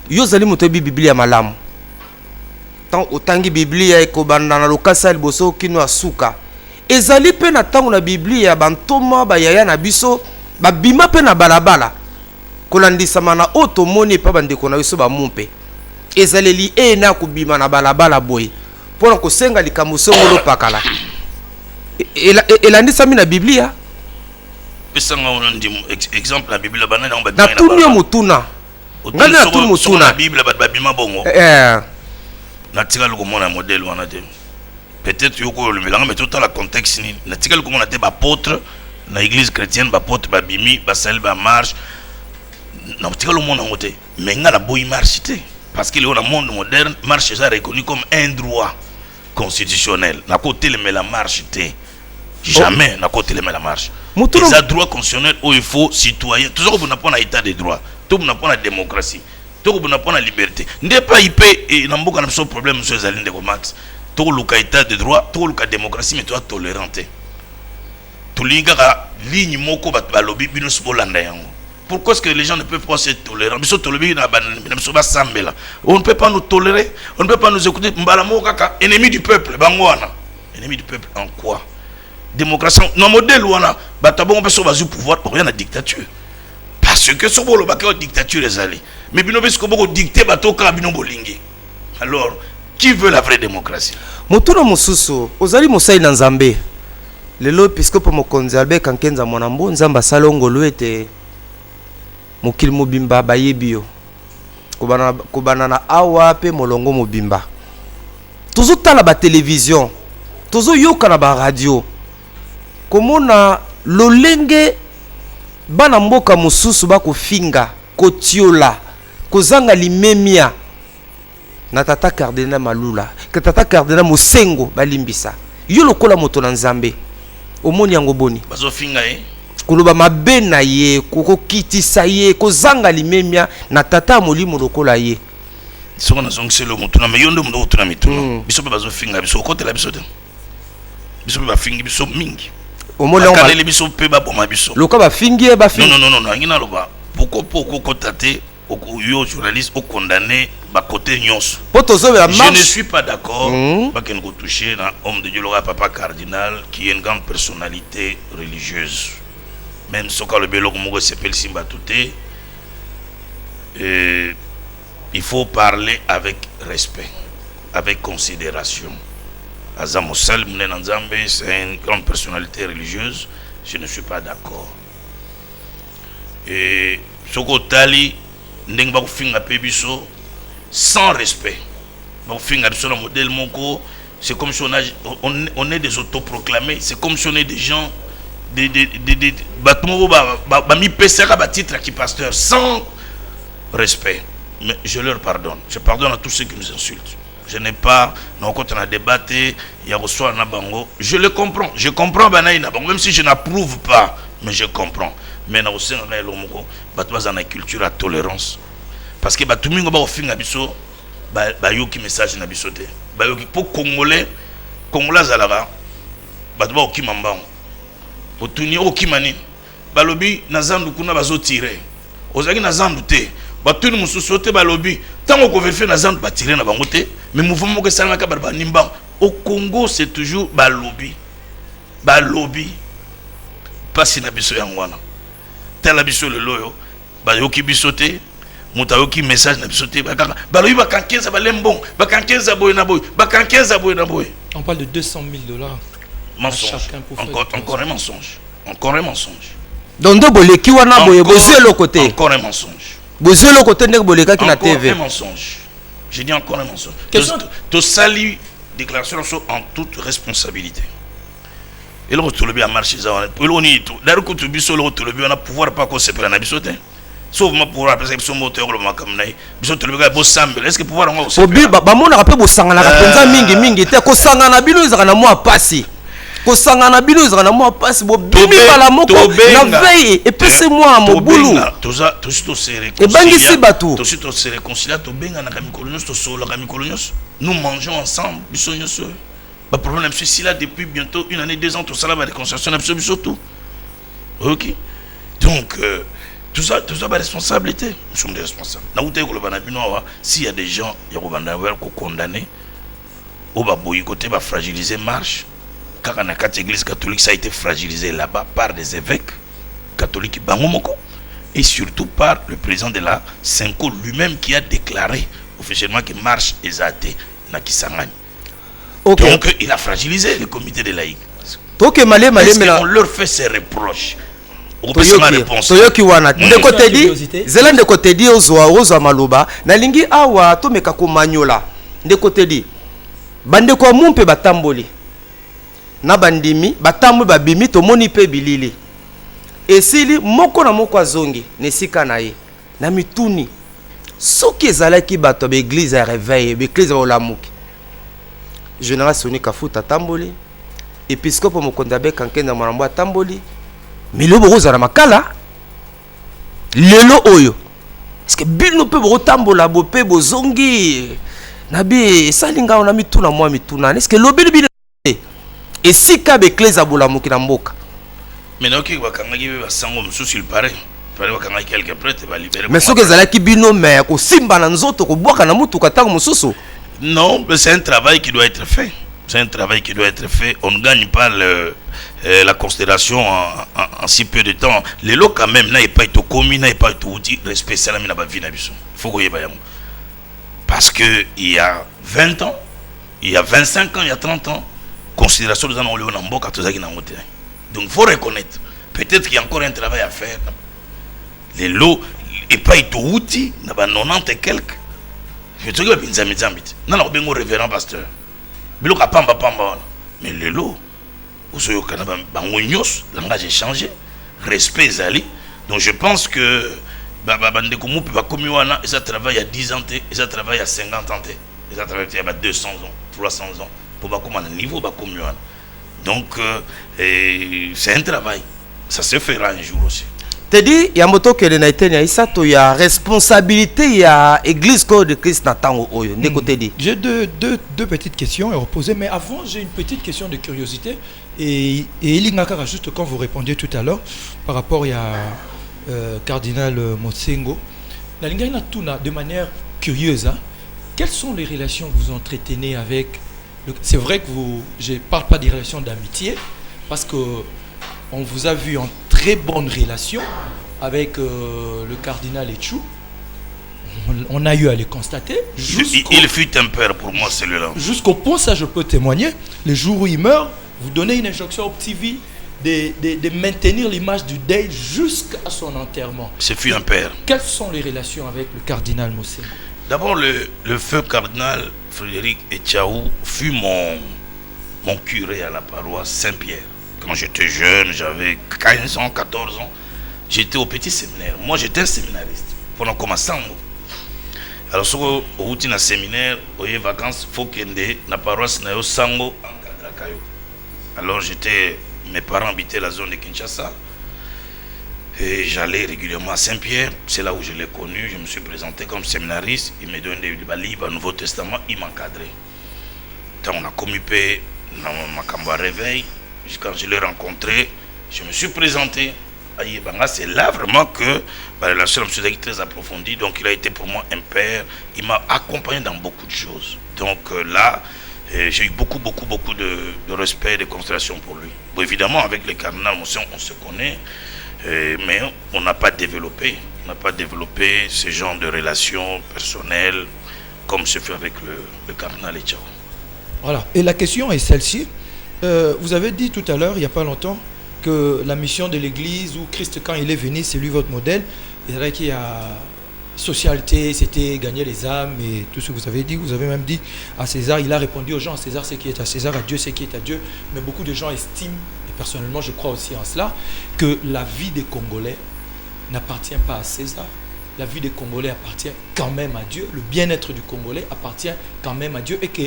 yo zali motebi biblia malamu tant otangi biblia ekobanda na lokasa liboso kino asuka ezali pe na tango na biblia bantoma ba yaya na biso ba bima pe na balabala kolandisa mana otomoni pa bandeko na biso ba mumpe ezaleli na kubima na balabala boy pour que senga likambo songolo pakala elandisami na biblia pesanga on dit exemple la bible banana on ba na tunyo mutuna ngana tunyo mutuna la bible ba bima bongo na tika loko mona modèle wana te peut-être yoko le mélange mais tout dans la contexte ni na tika loko mona te ba apôtre na église chrétienne ba apôtre ba bimi ba sel ba marche na tika loko mona ngote mais ngala boy marche te parce que le monde moderne marche est reconnu comme un droit constitutionnel. Na côté le la marche té. Jamais na côté le la marche. Les droits constitutionnels où il faut citoyen. Toujours qu'on n'a pas un état de droit. Tout qu'on n'a pas la démocratie. Tout qu'on n'a pas la liberté. N'est pas IP et n'a pas de problème monsieur Zaline de Max. Tout le cas état de droit, tout le cas démocratie mais toi tolérante. Tout le gars ligne moko ba lobby binus bolanda yango. Pourquoi est-ce que les gens ne peuvent pas se tolérer? On ne peut pas nous tolérer, on ne peut pas nous écouter. Ennemi du peuple, ennemi du peuple en quoi? Démocratie, non modèle ou on a pouvoir pour rien à dictature. Parce que ce bolo bakay dictature est allé. Mais bino besko boko dicter bato ka bino bolingi. Alors, qui veut la vraie démocratie? Motuno mususu, ozali mosai na Nzambe. lelo episcope mokonzi Albert Kankenza Mwanambo nzamba salongolo ete mokili mobimba bayebi yo kobana na awa pe molongo mobimba tozo tala ba télévision tozo yoka na ba radio komona lolenge bana mboka mususu bakofinga kotiola kozanga limemia na tata cardinal Malula ke tata cardinal Mosengo balimbisa yo lokola moto na nzambe omoni yango boni bazofinga koloba mabe na ye kokokitisa ye kozanga limemia na tata molimo lokola ye soko na zongselo mutuna meyondo ndo mutuna mituno biso pe bazofinga biso kotela biso te biso pe bafingi biso mingi omoni yango kalele biso pe baboma biso loka bafingi bafingi non ngina loba poko kotate yo journaliste au condamné ba côté nyonso je ne suis pas d'accord pas qu'on go toucher un homme de Dieu le papa cardinal qui est une grande personnalité religieuse même ce que le belog mo s'appelle Simba Touté il faut parler avec respect avec considération Azam Osal Mnenanzambe c'est une grande personnalité religieuse je ne suis pas d'accord et Soko Tali ndeng ba finga pe biso sans respect ba finga biso na modèle moko c'est comme si on est des autoproclamés c'est comme si on est des gens des batmo ba mi pesera ba titre qui pasteur sans respect mais je leur pardonne je pardonne à tous ceux qui nous insultent je n'ai pas non quand on a débatté il y a reçoit na bango je le comprends je comprends banaï na bango même si je n'approuve pas mais je comprends mais na aussi na elomoko bato bazana culture à tolérance parce que bato mingo ba ofinga biso ba yoki message na biso te ba yoki pour congolais zalaba bato ba okima mbango otuni okimani balobi na zandu kuna bazo tirer ozaki na zandu te bato ni mususu te balobi tango ko vefe na zandu ba tirer na bango te mais mouvement moko salama ka ba nimba au Congo c'est toujours balobi pasi na biso yangwana tala biso le loyo ba yoki biso te muta yoki message na biso te bakaka balobi bakankenza balembon bakankenza boy na boy bakankenza boy na boy on parle de $200,000 mensonge encore un mensonge donc ndo boleki wana boye bozwe le côté encore un mensonge bozwe le côté ndeko boleka ki na TV un mensonge j'ai dit encore un mensonge to sali déclaration en toute responsabilité et le retour bien marché ça on est tout d'ailleurs que tu biso le retour bien on a pouvoir pas qu'on se prenne na biso te sauf ma pouvoir parce que son moteur le makamnai biso to le bien bo sambe est-ce que pouvoir on se obi ba mona rapé bo sangana ka penza mingi te ko sangana bino ezaka na moi pasi ko sangana bino ezaka na moi pasi bo bimi bala moko na veille et puis c'est moi mobulu tout ça tout se réconcilie et bangisi batu tout se réconcilie to benga na kamikolonos to solo kamikolonos nous mangeons ensemble biso nyoso. Le problème c'est si là depuis bientôt 1 année 2 ans tout ça là va réconciliation absolue surtout. OK. Donc tout ça ba responsabilité, nous sommes des responsables. Na uté ko le banabino wa s'il y a des gens ya ko banda wa ko condamner au ba boycotter ba fragiliser marche car na quatre église catholique ça a été fragilisé là-bas par des évêques catholiques bangomoko et surtout par le président de la Senko lui-même qui a déclaré officiellement que marche est athée na Kisangani. Okay. Donc il a fragilisé le comité de laïcs. On leur fait ces reproches. Toyoki wana ndeko tedi zela ndeko tedi ozo maloba na lingi awa to meka ko manyola ndeko tedi bande ko mumpe batamboli na bandimi batambu babimi to moni pe bilili esili moko na moko azongi nesika na ye na mituni soki ezalaki bato ba église ya réveil ba église ya olamuki général Soni Kafuta tamboli épiscope Mokondabe Kankenza Mwanambo tamboli milo boza na makala lelo oyo est-ce que bino pe bo tambola bo pe bozongi na bi salinga na mituna mwa mituna est-ce que lobeli bino et si ka be clés abolamuki na mboka mais non ki bakangaki be basango mususu il paraît bakangaki quelque prêtre ba libérer mais soki ezalaki bino mais ko simba na nzoto ko bwaka na mutuka tango mususu. Non, c'est un travail qui doit être fait. C'est un travail qui doit être fait. On ne gagne pas la considération en si peu de temps. Les lots quand même n'a pas été commis, n'a pas été dit respect ça la mina ba vie na biso. Faut que yeba yango. Parce que il y a 20 ans, il y a 25 ans, il y a 30 ans, considération de Zanon Léon Mboka, tout ça qui n'a pas. Donc il faut reconnaître. Peut-être qu'il y a encore un travail à faire. Les lots, et pas ils t'ont outil, il y a 90 et quelques. Je te dis que c'est un non, non, ben révérend pasteur. Mais mais les lots, vous avez langage a changé, respect zali. Donc je pense que ça travaille à 10 ans, ça travaille à 50 ans, ça travaille à 200 ans, 300 ans, pour un niveau. Donc c'est un travail, ça se fera un jour aussi. Tu dis, il y a moto que il y a responsabilité, il y a église de Christ Nathan. J'ai deux petites questions à reposer, mais avant j'ai une petite question de curiosité. Et Eli Nakara, juste quand vous répondiez tout à l'heure, par rapport à Cardinal Motsengo, de manière curieuse, hein, quelles sont les relations que vous entretenez avec c'est vrai que je ne parle pas des relations d'amitié, parce que on vous a vu en très bonne relation avec le cardinal Etchou. On a eu à les constater. Il fut un père pour moi, celui-là. Jusqu'au point, ça je peux témoigner, le jour où il meurt, vous donnez une injonction au TV de maintenir l'image du deuil jusqu'à son enterrement. Ce fut un père. Quelles sont les relations avec le cardinal Motsengo? D'abord, le feu cardinal Frédéric Etchaou fut mon curé à la paroisse Saint-Pierre. Quand j'étais jeune, j'avais 15 ans, 14 ans, j'étais au petit séminaire. Moi, j'étais un séminariste. Pendant commençant, alors, sur le route dans séminaire, au vacances, il faut qu'il y ait la paroisse na Sango en Kadrakayo. Alors, mes parents habitaient la zone de Kinshasa. Et j'allais régulièrement à Saint-Pierre. C'est là où je l'ai connu. Je me suis présenté comme séminariste. Il me donnait des livres du Nouveau Testament. Il m'encadrait. Quand on a communiqué dans ma cambo à réveil, quand je l'ai rencontré, je me suis présenté à Yébanga. C'est là vraiment que ma relation est très approfondie. Donc il a été pour moi un père. Il m'a accompagné dans beaucoup de choses. Donc là, j'ai eu beaucoup de respect et de considération pour lui. Bon, évidemment, avec le cardinal Motsengo, on se connaît, mais on n'a pas développé ce genre de relations personnelles comme se fait avec le cardinal Etchaou. Voilà. Et la question est celle-ci. Vous avez dit tout à l'heure, il n'y a pas longtemps, que la mission de l'Église, où Christ, quand il est venu, c'est lui votre modèle. Il y a qu'il y a socialité, c'était gagner les âmes et tout ce que vous avez dit. Vous avez même dit à César, il a répondu aux gens, à César ce qui est à César, à Dieu ce qui est à Dieu. Mais beaucoup de gens estiment, et personnellement je crois aussi en cela, que la vie des Congolais n'appartient pas à César. La vie des Congolais appartient quand même à Dieu. Le bien-être du Congolais appartient quand même à Dieu. Et que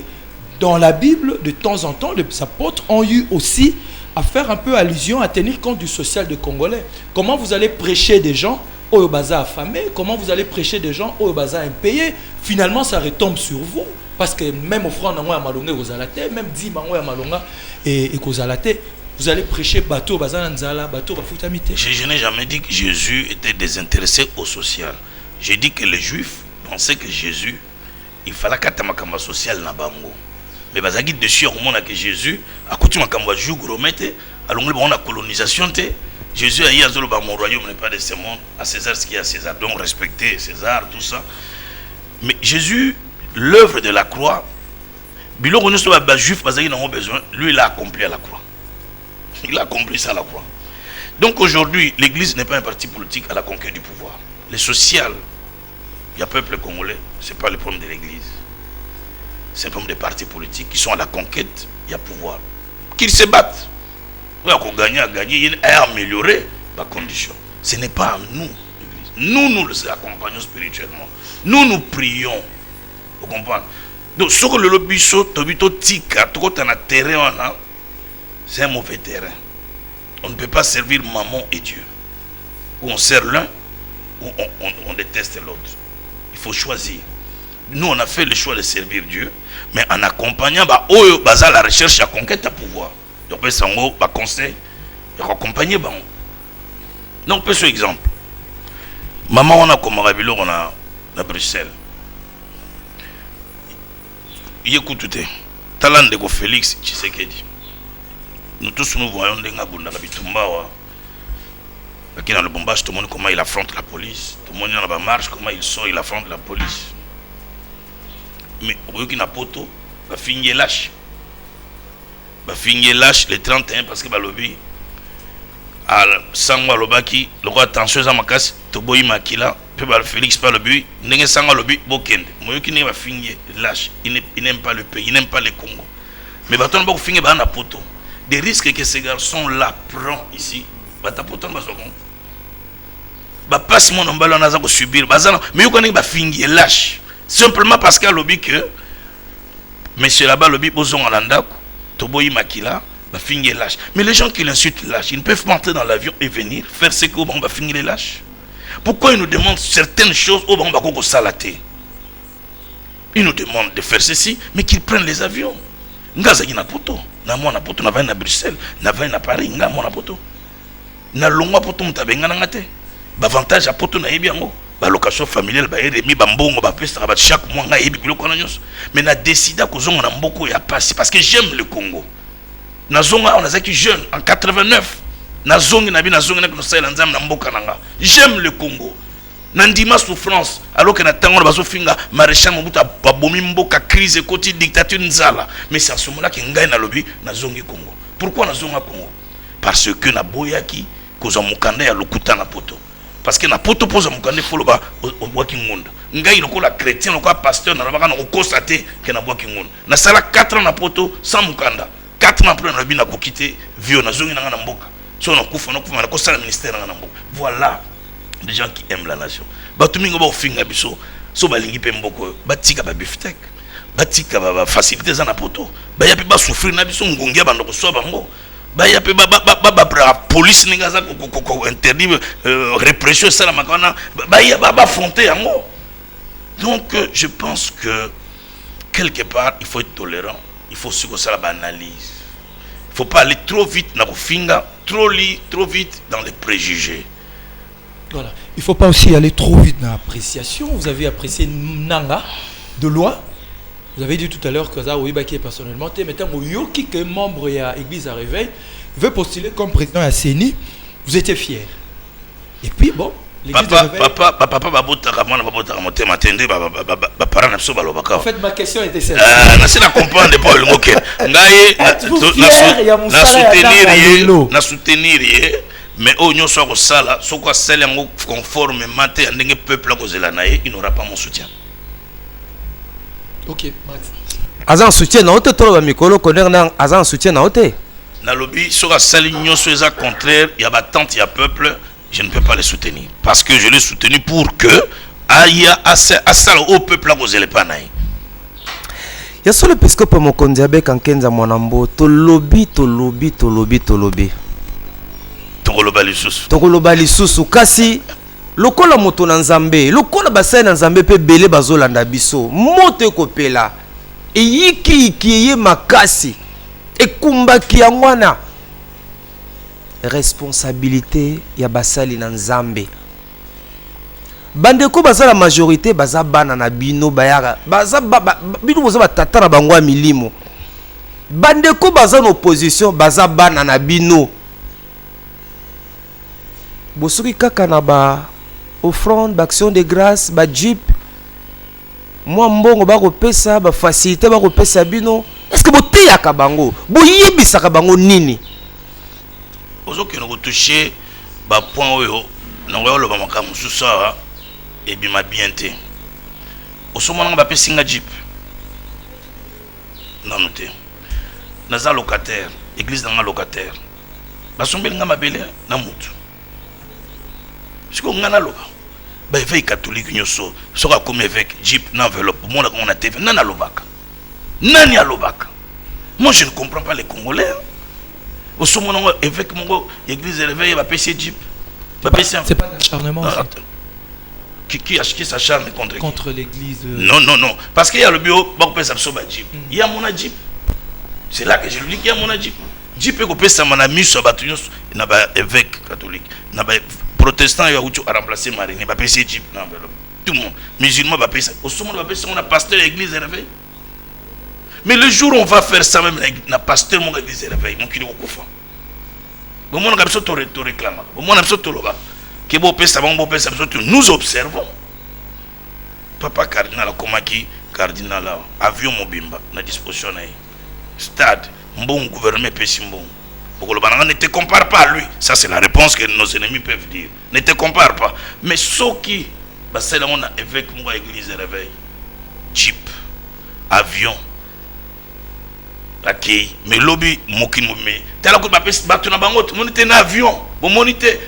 dans la Bible, de temps en temps, les apôtres ont eu aussi à faire un peu allusion, à tenir compte du social des Congolais. Comment vous allez prêcher des gens au baza affamé, comment vous allez prêcher des gens au baza impayés? Finalement, ça retombe sur vous. Parce que même offrande à Malonga, vous allez même dit à Malonga et vous allez prêcher bateau, baza nzala, bateau, bafutamite. Je n'ai jamais dit que Jésus était désintéressé au social. J'ai dit que les Juifs pensaient que Jésus, il fallait qu'à ma social na bango. Mais bazaki dessus au monde que Jésus a coutume à jouer gros mette à l'onglet on a colonisation te Jésus a dit mon royaume n'est pas de ce monde, à César ce qui est à César, donc respecter César, tout ça. Mais Jésus, l'œuvre de la croix, bilo on est juif bazaki n'a pas besoin, lui il a accompli à la croix. Il a accompli ça à la croix. Donc aujourd'hui, l'église n'est pas un parti politique à la conquête du pouvoir. Le social, il y a peuple congolais, c'est pas le problème de l'église. C'est un problème des partis politiques qui sont à la conquête, il y a pouvoir. Qu'ils se battent. Oui, on gagne, à améliorer la condition. Ce n'est pas à nous, l'église. Nous les accompagnons spirituellement. Nous prions. Vous comprenez? Donc, ce que le lobby saute, c'est un mauvais terrain. On ne peut pas servir maman et Dieu. Ou on sert l'un, ou on déteste l'autre. Il faut choisir. Nous, on a fait le choix de servir Dieu, mais en accompagnant la recherche à conquête à pouvoir. Donc, on peut conseil, accompagner. Donc, on peut ce exemple. Maman, on a comme Rabilo, on a à Bruxelles. Il écoute tout. Talent de Félix Tshisekedi. Nous tous nous voyons des gens qui ont qui dans le bombage, tout le monde comment il affronte la police. Tout le monde dans la marche, comment il sort, il affronte la police. Mais au lieu qu'il n'a pas tout, il finit lâche. ba fingi lâche le 31 parce que ba lobby à sangwa lobaki le roi attention za makasi to boyi makila pe ba Félix pas lobby ndenge sangwa lobby bokende moyoki ne ba fingi lâche il n'aime pas le pays, il n'aime pas le Congo mais ba ton ba fingi ba na poto des risques que ces garçons là prend ici ba ta poto ba sokon ba passe mon mbalo na za ko subir bazana mais yoko ne ba fingi lâche simplement parce qu'à lobby que monsieur là-bas lobby bozon alanda to boyi makila. Lâche. Mais les gens qui l'insultent lâches, ils ne peuvent pas entrer dans l'avion et venir faire ce qu'on va finir les lâches. Pourquoi ils nous demandent certaines choses au bas de salaté? Ils nous demandent de faire ceci, mais qu'ils prennent les avions. Ngazagi na poto, na moi na poto, na va na Bruxelles, na va na Paris, nga moi na poto. Na longwa poto mutabenga na ngate. Avantage à poto na yebiango. Ba location familiale ba eremi ba mbongo ba pesa ba chaque mois nga yebi biloko na nyos. Mais na décida ko zonga na mboko ya passe parce que j'aime le Congo. Nazonga on a zaki jeune en 89 nazongi nabi nazongi na ko sala nzam na mboka nanga j'aime le Congo nandima souffrance alors que na tango na bazo finga maréchal Mobutu babomi mboka crise côté dictature nzala mais c'est à ce moment là que ngai na lobi nazongi Congo. Pourquoi nazonga Congo? Parce que na boyaki koza mukanda ya lokuta na poto parce que na poto poza mukanda foloba o boaki ngonda ngai lokola chrétien lokola pasteur na baka na ko constater que na boaki ngonda na sala 4 ans na poto sans mukanda 4 ans après, on a bien quitté vieux na zongi na mboka. So na kufa na ko sala ministère na mboka. Voilà des gens qui aiment la nation. Batumingo ba ofinga biso so balingi pe mboko batika ba biftek. Batika ba facilité za na poto. Ba ya pe ba souffrir na biso ngongia bando ko so bango. Ba ya pe ba police ninga za ko interdit répression ça la makana ba ya ba affronter yango. Donc je pense que quelque part il faut être tolérant. Il faut suivre ça la analyse. Il ne faut pas aller trop vite dans le finger, trop vite dans les préjugés. Voilà. Il ne faut pas aussi aller trop vite dans l'appréciation. Vous avez apprécié Nanga de loi. Vous avez dit tout à l'heure que ça, oui, qui est personnellement, mais tant que est membre de l'Église à Réveil, veut postuler comme président à CENI, vous étiez fier. Et puis bon. Papa, en fait, ma question était celle. Je comprendre pas le mot que na soutenir mais au nyo soit sala soko sala ngo conformément à ndenge peuple ko zelana il n'aura pas mon soutien. OK, Max. Azan soutien na hote to ba mikolo connaître na azan soutien na hote. Na lobby soko sala nyo soit contraire, il y a batante, il y a peuple. Je ne peux pas les soutenir. Parce que je les soutenu pour que Aya assez au peuple à cause de l'épanaï. Il y a solo Episcope Mokondiabe Kankenza Monambo. Tolobi. Tokoloba lisusu. Kasi lokola moto na Nzambe. Lokola basai na Nzambe pe bele bazolanda biso. Moto ekopela. Eyiki ye makasi. Ekumbaki yangwana. Responsabilité ya basali na Nzambe. Bandeko baza la majorité baza bana na bino bayara baza bino boza batata na bango milimo. Bandeko baza na opposition baza bana na bino. Bosoki kaka na ba offrande action de grâce ba jeep moi mbongo ba kopesa ba facilité ba kopesa bino. Est-ce que boteyaka bango boyebisaka bango nini? Aujourd'hui, nous touché le point où nous avons le moment ça et bien ma bien été. Au moment où nous avons singa jeep, nous avons noté. Nous avons locataire, l'église dans locataire. Nous avons bien mabelé na mutu. Ce qu'on a là, bah évêque catholique nous so, sera comme évêque jeep na enveloppe. Moi on a TV, nana lobaka, nani a lobaka. Moi je ne comprends pas les Congolais. Au sommet évêque mon église réveille va passer jeep. C'est pas l'acharnement. Qui s'acharne contre l'église. Non. Parce qu'il y a le bureau, jeep. Il y a mon jeep. C'est là que je lui dis qu'il y a mon jeep. Jeep est coupé ça mon ami sur bâtiment. Il n'a pas évêque catholique. Il n'a pas protestant il a remplacé Marie. Il va passer jeep. Tout le monde. Musulman va passer. Au sommet va passer on a pasteur l'église réveille. Mais le jour où on va faire ça même na pasteur mon église réveille mon kilo kofa. Bon mon ngabso to réclame. Bon mon ngabso to loba. Que bo pesa bon pesa nous observons. Papa cardinal comment qui cardinal avion mobimba na disposition na stade Mbon gouvernement Pessimbon. Ne te compare pas à lui. Ça, c'est la réponse que nos ennemis peuvent dire. Ne te compare pas. Mais ce qui, c'est là on a évêque, moi, église de réveil, jeep, avion, ok, mais lobby, mokin, mais t'as la coup de battre dans bangot, on était un avion, on était.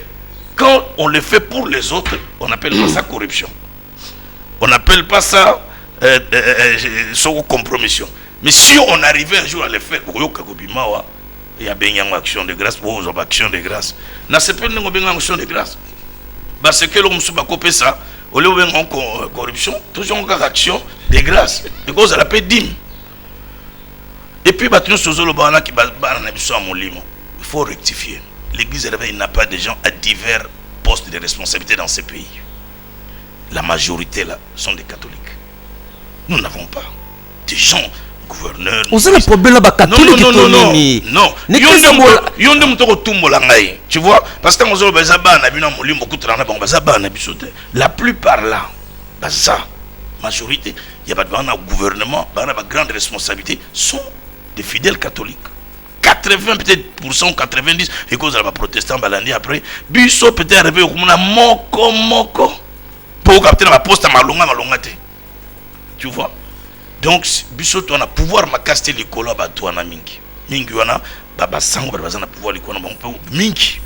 Quand on le fait pour les autres, on n'appelle pas ça corruption. On n'appelle pas ça compromission. Mais si on arrivait un jour à le faire, il y a bien une action de grâce, une action de grâce. N'a pas une action de grâce. Parce que l'homme se bat couper ça, au lieu de corruption, toujours une action de grâce. Et cause à la paix dîme. Et puis, il faut rectifier. L'église n'a pas de gens à divers postes de responsabilité dans ce pays. La majorité là sont des catholiques. Nous n'avons pas des gens gouverneurs. Vous avez le problème là, catholique. Non. Tu vois, parce que la plupart là, ça, majorité, il y a pas de gouvernement, de grande responsabilité, sont des fidèles catholiques. 80 peut-être pour cent, 90 et cause de la protestant balandi après biso peut-être arrivé au moko pour capter la poste malonga tu vois. Donc biso to na pouvoir makaste likolo ba to na mingi wana baba sango ba na pouvoir likolo mingi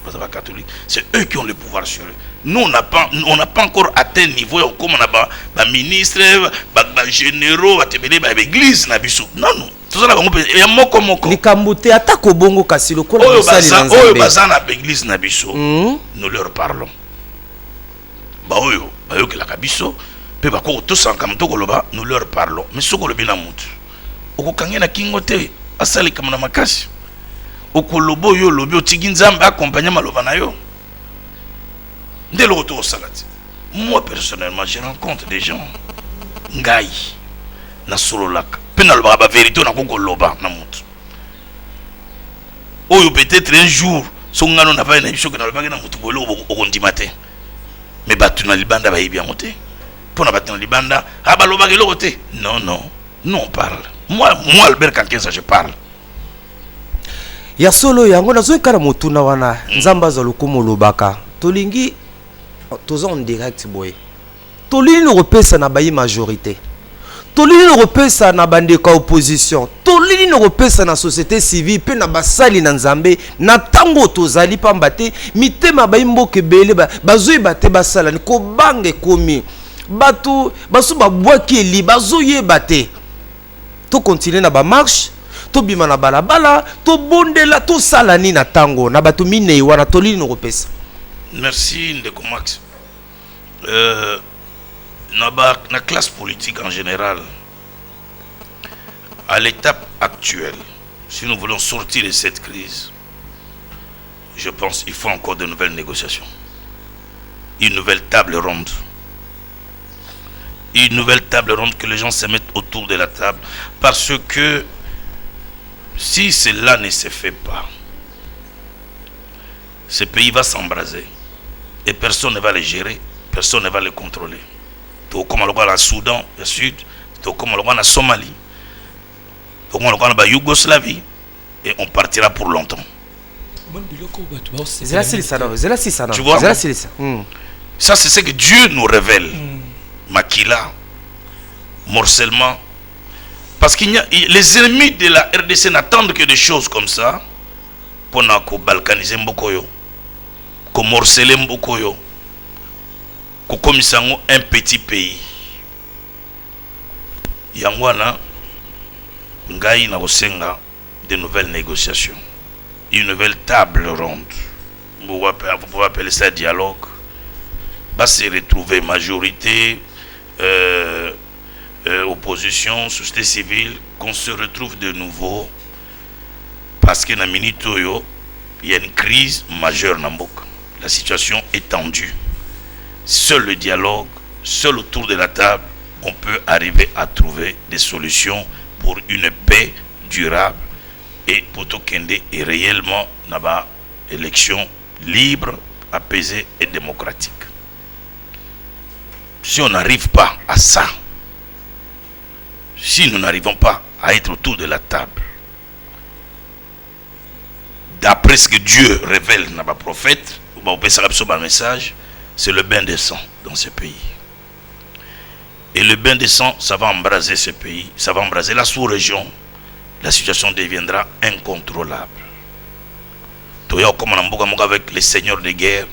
parce que catholique c'est eux qui ont le pouvoir sur eux. Nous on n'a pas encore atteint niveau comme on a ba ministre ba généraux ba tebele ba église na biso non tout ça ya moko likambote atako bongo kasi lokola misali na nzambe oyo bazana église na biso nous leur parlons ba oyo bayoki la kabiso pe ba ko to sanka mtoko loba nous leur parlons mais soko lobi na mutu okokangena kingote asali kama na makasi okolobo yo lobi otigi nzambe accompagner maloba na yo ndelo retour salati. Moi personnellement je rencontre des gens ngai na sololaka pena loba ba vérité na koko loba na mutu oyo peut-être un jour songano na va na biso na loba na mutu bolo okondimate mais batu na libanda ba yibia moté pour na batu na libanda aba loba ke lokote non nous on parle moi Albert Kankesa je parle ya solo yango nazo ekala motuna wana nzamba za lokumo lobaka tolingi toza en direct boy tolini repesa na bayi majorité tolini repesa na bandeka opposition tolini repesa na société civile pe na basali na nzambe na tango tozali pamba te mitema bayi mboke bele bazoi bate basala ni ko bange komi batu basu babwaki eli bazoyeba te to continuer na ba marche to bima na balabala to bondela to salani na tango na batu mine wana tolini repesa. Merci Ndeko Max. La classe politique en général, à l'étape actuelle, si nous voulons sortir de cette crise, je pense qu'il faut encore de nouvelles négociations. Une nouvelle table ronde. Une nouvelle table ronde que les gens se mettent autour de la table. Parce que si cela ne se fait pas, ce pays va s'embraser. Et personne ne va le gérer, personne ne va le contrôler. Tout comme on le Soudan, le Sud, tout comme on le Somalie, tout comme on le Yougoslavie, et on partira pour longtemps. Tu vois, ça c'est ce que Dieu nous révèle. Maquila, morcellement. Parce qu'il y a les ennemis de la RDC n'attendent que des choses comme ça pour nous balkaniser Mbokoyo, pour morceler Mbokoyo, pour commisser un petit pays. Yangwana, Ngai na Osenga, de nouvelles négociations, une nouvelle table ronde. Vous pouvez appeler ça dialogue. Va se retrouver majorité, opposition, société civile, qu'on se retrouve de nouveau. Parce que dans Minitoyo, il y a une crise majeure dans Mboka. La situation est tendue. Seul le dialogue, seul autour de la table, on peut arriver à trouver des solutions pour une paix durable et pour tout Kende est réellement une élection libre, apaisée et démocratique. Si on n'arrive pas à ça, si nous n'arrivons pas à être autour de la table, d'après ce que Dieu révèle dans les prophètes, on peut savoir un message, c'est le bain de sang dans ce pays. Et le bain de sang, ça va embraser ce pays, ça va embraser la sous-région. La situation deviendra incontrôlable. Toya comme on a avec les seigneurs de guerre,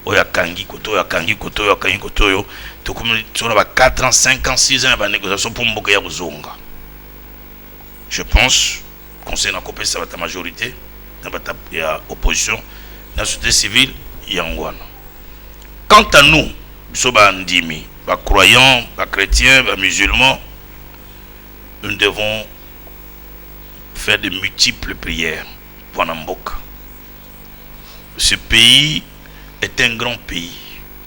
oya kangi koto, kangi koto, kangi koto, to comme on a 4 ans, 5 ans, 6 ans de négociation pour mboka ya bozonga. Je pense conseil na copé ça va ta majorité, na ba ya opposition, na société civile yangwana. Quant à nous, soba ndimi, ba croyants, ba chrétiens, ba musulmans, nous devons faire de multiples prières pour Namboka. Ce pays est un grand pays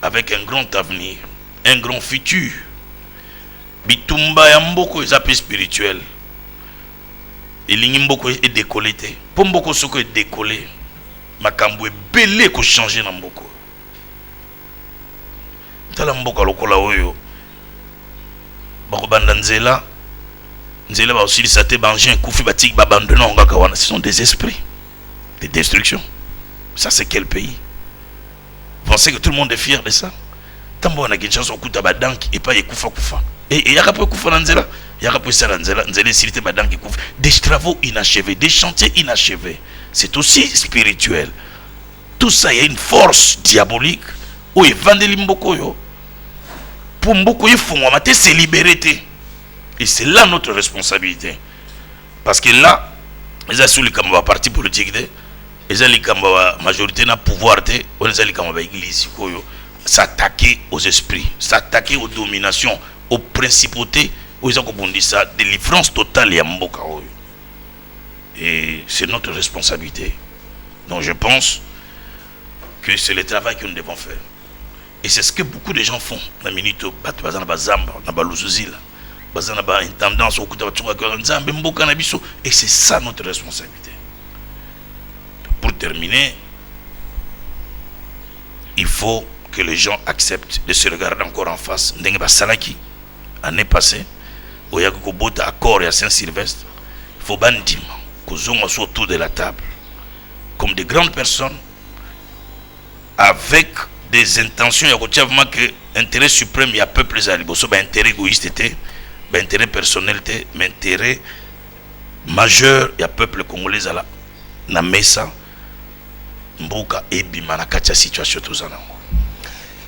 avec un grand avenir, un grand futur. Bitumba Yamboko est un peu spirituel. Et l'Imboko est décollé. Pour Mboko Soko est décollé. Makambo est belé qu'on change Namboko. Talamboka lokola oyo. Bako bandanzela. Nzela ba aussi lisate bangien koufi batik babandona ngaka wana, ce sont des esprits de destruction. Ça c'est quel pays? Vous pensez que tout le monde est fier de ça? Tambo na Kinshasa okuta badanki et pas ekufa kufa. Et yaka pe kufa nzela, yaka pe sala nzela, nzela silité badanki kufa. Des travaux inachevés, des chantiers inachevés. C'est aussi spirituel. Tout ça, il y a une force diabolique. Où evandeli mboko yo. Pour mboko yo fongwamate c'est liberté. Et c'est là notre responsabilité. Parce que là, ils ont les partis politiques, ils ont les majorité na pouvoir, ils ont les églises, s'attaquer aux esprits, s'attaquer aux dominations, aux principautés, ils ont dit ça, délivrance totale et mboka. Et c'est notre responsabilité. Donc je pense que c'est le travail que nous devons faire. Et c'est ce que beaucoup de gens font. Une tendance au et c'est ça notre responsabilité. Pour terminer, il faut que les gens acceptent de se regarder encore en face. Salaki, année passée, au Yakobota accord et à Saint-Sylvestre, il faut bandim qu'on soit autour de la table comme des grandes personnes avec des intentions. Il y a que intérêt suprême, il y a peuple zalibo, so intérêt égoïste était. Intérêt personnel, mais intérêt majeur, il y a peuple congolais à la mesa mboka ebima na kati ya situation tozana.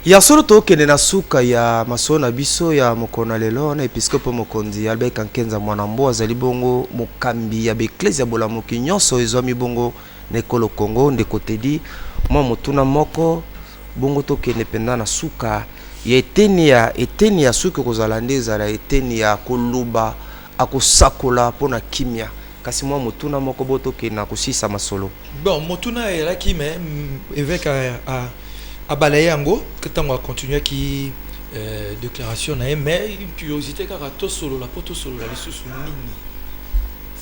Ya solo to kene na suka ya masona biso ya mokona lelo na episcope mokonzi Albert Kankenza mwana mbo azali bongo mokambi ya beklezia bolamuki nyonso ezwami bongo nekolo Congo ndeko tedi mwa motuna moko bongo to kene penda na suka ya eteni ya suki kozala nde ezala eteni ya koluba akosakola pona kimia kasi mwa motuna moko botoke na kosisa masolo. Bon, motuna elaki mais évêque a balayé yango que tant on continuer qui déclaration na mais une curiosité car to solo la poto solo la lisusu nini.